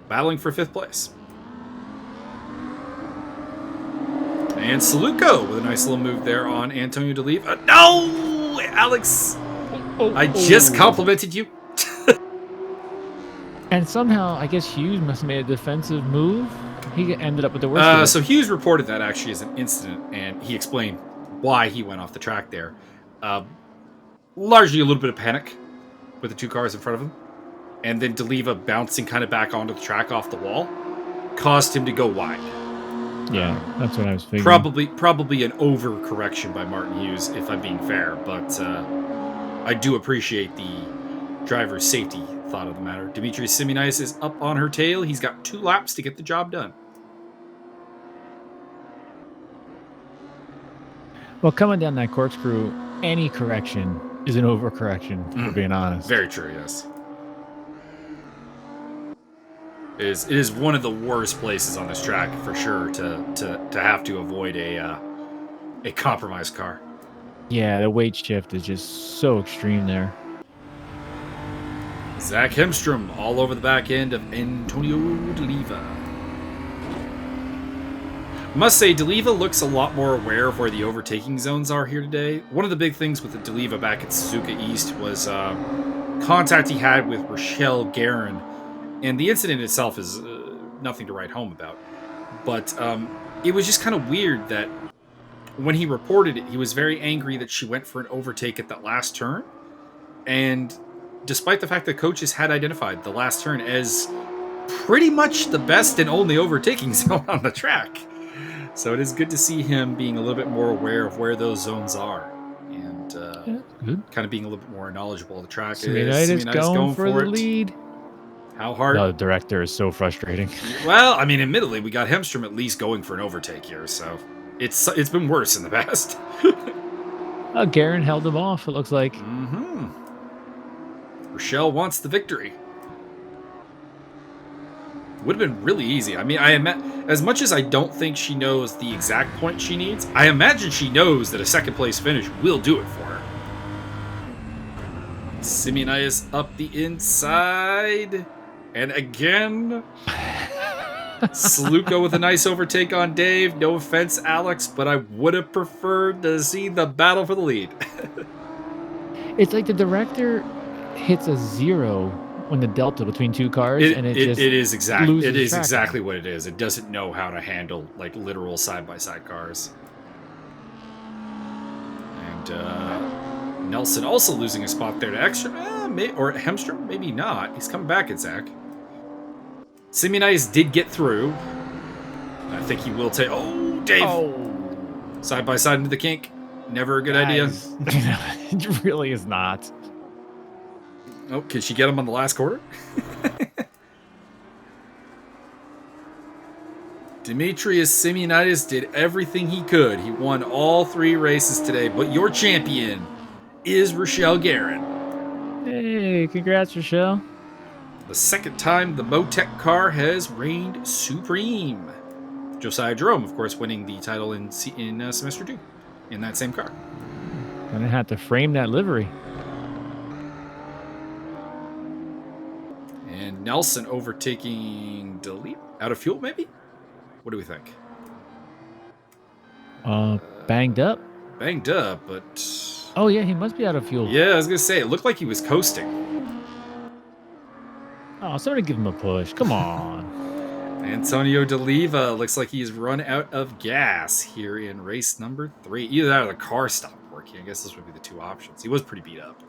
battling for 5th place. And Saluko with a nice little move there on Antonio D'Oliva. No! Alex! I just complimented you. And somehow, I guess Hughes must have made a defensive move. He ended up with the worst. So Hughes reported that actually as an incident, and he explained why he went off the track there. Largely a little bit of panic with the 2 cars in front of him. And then D'Oliva bouncing kind of back onto the track off the wall caused him to go wide. Yeah, that's what I was figuring. Probably an overcorrection by Martin Hughes, if I'm being fair. But I do appreciate the driver's safety thought of the matter. Dimitrios Simeonidis is up on her tail. He's got 2 laps to get the job done. Well, coming down that corkscrew, any correction is an overcorrection, for being honest. Very true, yes. It is one of the worst places on this track, for sure, to have to avoid a compromised car. Yeah, the weight shift is just so extreme there. Zach Hemstrom all over the back end of Antonio D'Oliva. Must say, D'Oliva looks a lot more aware of where the overtaking zones are here today. One of the big things with the D'Oliva back at Suzuka East was contact he had with Rochelle Guerin. And the incident itself is nothing to write home about. But it was just kind of weird that when he reported it, he was very angry that she went for an overtake at that last turn. And despite the fact that coaches had identified the last turn as pretty much the best and only overtaking zone on the track. So it is good to see him being a little bit more aware of where those zones are. And kind of being a little bit more knowledgeable of the track. Simeonidis going for the lead. How hard? The director is so frustrating. Well, I mean, admittedly, we got Hemstrom at least going for an overtake here, so it's been worse in the past. Guerin held him off, it looks like. Mm-hmm. Rochelle wants the victory. Would have been really easy. I mean, as much as I don't think she knows the exact point she needs, I imagine she knows that a 2nd place finish will do it for her. Simeonidis up the inside. And again, Saluko with a nice overtake on Dave. No offense, Alex, but I would have preferred to see the battle for the lead. It's like the director hits a 0 when the delta between 2 cars, it is exactly what it is. It doesn't know how to handle like literal side-by-side cars. And Nelson also losing a spot there to extra, or Hemstrom, maybe not. He's coming back at Zach. Simeonidis did get through. I think he will take. Oh, Dave! Side by side into the kink. Never a good idea. It really is not. Oh, can she get him on the last quarter? Dimitrios Simeonidis did everything he could. He won all 3 races today, but your champion is Rochelle Guerin. Hey, congrats, Rochelle. The 2nd time the Motec car has reigned supreme. Josiah Jerome, of course, winning the title in semester 2 in that same car. Gonna have to frame that livery. And Nelson overtaking Delete out of fuel, maybe? What do we think? Banged up. Banged up, but... Oh, yeah, he must be out of fuel. Yeah, I was going to say, it looked like he was coasting. Oh, somebody give him a push. Come on. Antonio D'Oliva looks like he's run out of gas here in race number 3. Either that or the car stopped working. I guess this would be the 2 options. He was pretty beat up.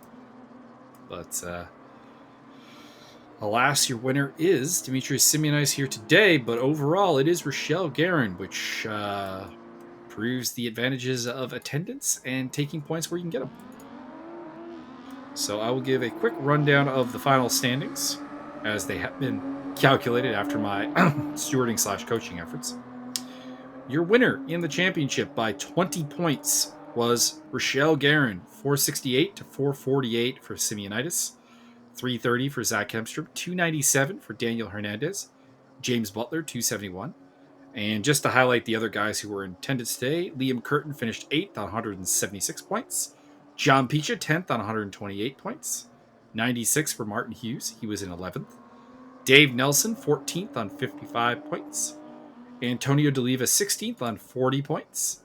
But, alas, your winner is Dimitrios Simeonidis here today, but overall it is Rochelle Guerin, which proves the advantages of attendance and taking points where you can get them. So I will give a quick rundown of the final standings as they have been calculated after my stewarding/coaching efforts. Your winner in the championship by 20 points was Rochelle Guerin, 468 to 448 for Simeonidis. 330 for Zach Hemstrom, 297 for Daniel Hernandez, James Butler, 271. And just to highlight the other guys who were in attendance today, Liam Curtin finished 8th on 176 points. John Picha, 10th on 128 points. 96 for Martin Hughes. He was in 11th. Dave Nelson, 14th on 55 points. Antonio D'Oliva, 16th on 40 points.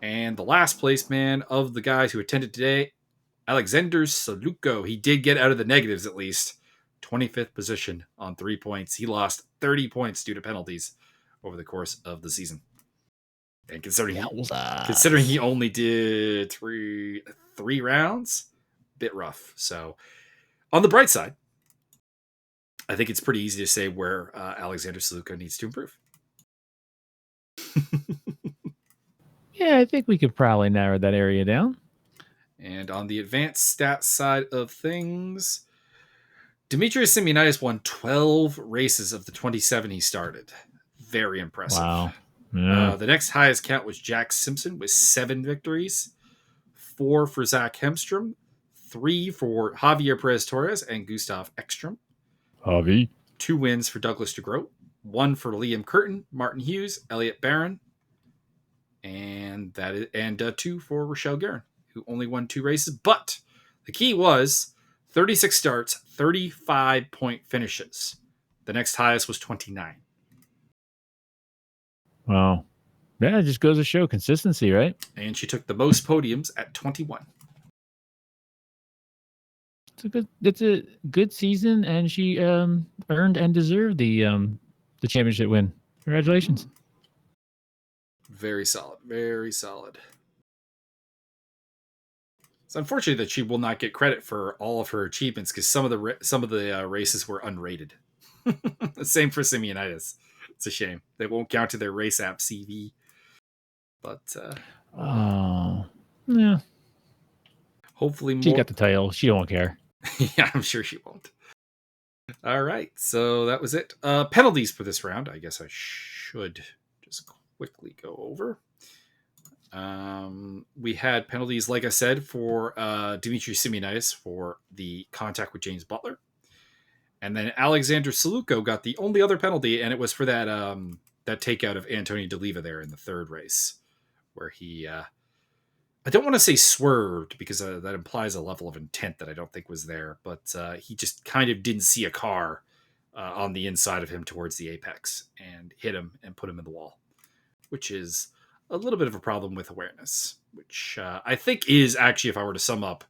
And the last place man of the guys who attended today, Alexander Saluko. He did get out of the negatives at least. 25th position on 3 points. He lost 30 points due to penalties over the course of the season. And considering he only did three rounds, bit rough. So on the bright side, I think it's pretty easy to say where Alexander Saluko needs to improve. Yeah, I think we could probably narrow that area down. And on the advanced stats side of things, Dimitrios Simeonidis won 12 races of the 27 he started. Very impressive. Wow. Yeah. The next highest count was Jack Simpson with 7 victories, 4 for Zach Hemstrom, 3 for Javier Perez Torres and Gustav Ekstrom. Javi. 2 wins for Douglas DeGroat, 1 for Liam Curtin, Martin Hughes, Elliot Barron, and 2 for Rochelle Guerin, who only won 2 races. But the key was 36 starts, 35-point finishes. The next highest was 29. Wow. Yeah, it just goes to show consistency, right? And she took the most podiums at 21. It's a good season, and she earned and deserved the championship win. Congratulations. Very solid. Very solid. It's unfortunate that she will not get credit for all of her achievements because some of the races were unrated. Same for Simeonidis. It's a shame. They won't count to their race app CV. But yeah. Hopefully more. She got the title. She won't care. Yeah, I'm sure she won't. All right, so that was it. Penalties for this round. I guess I should just quickly go over. We had penalties, like I said, for Dimitrios Simeonidis for the contact with James Butler. And then Alexander Saluko got the only other penalty, and it was for that takeout of Antonio D'Oliva there in the third race, where he, I don't want to say swerved because that implies a level of intent that I don't think was there, but he just kind of didn't see a car on the inside of him towards the apex and hit him and put him in the wall, which is a little bit of a problem with awareness, which I think is actually, if I were to sum up,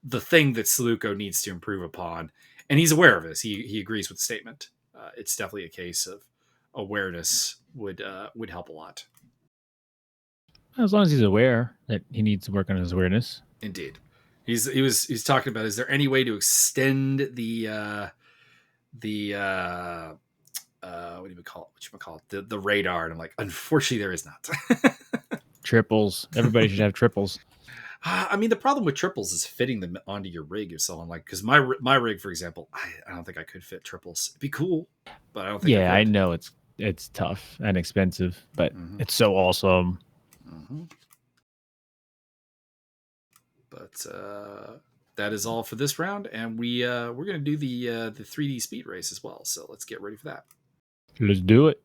the thing that Saluko needs to improve upon. And he's aware of this. He agrees with the statement. It's definitely a case of awareness would help a lot. As long as he's aware that he needs to work on his awareness. Indeed. He's talking about, is there any way to extend the what do you call it? The radar? And I'm like, unfortunately, there is not. Triples. Everybody should have triples. I mean, the problem with triples is fitting them onto your rig or so. I'm like, because my rig, for example, I don't think I could fit triples. It'd be cool, but I don't think. Yeah, I know it's tough and expensive, but it's so awesome. Mm-hmm. But that is all for this round, and we're gonna do the 3D speed race as well. So let's get ready for that. Let's do it.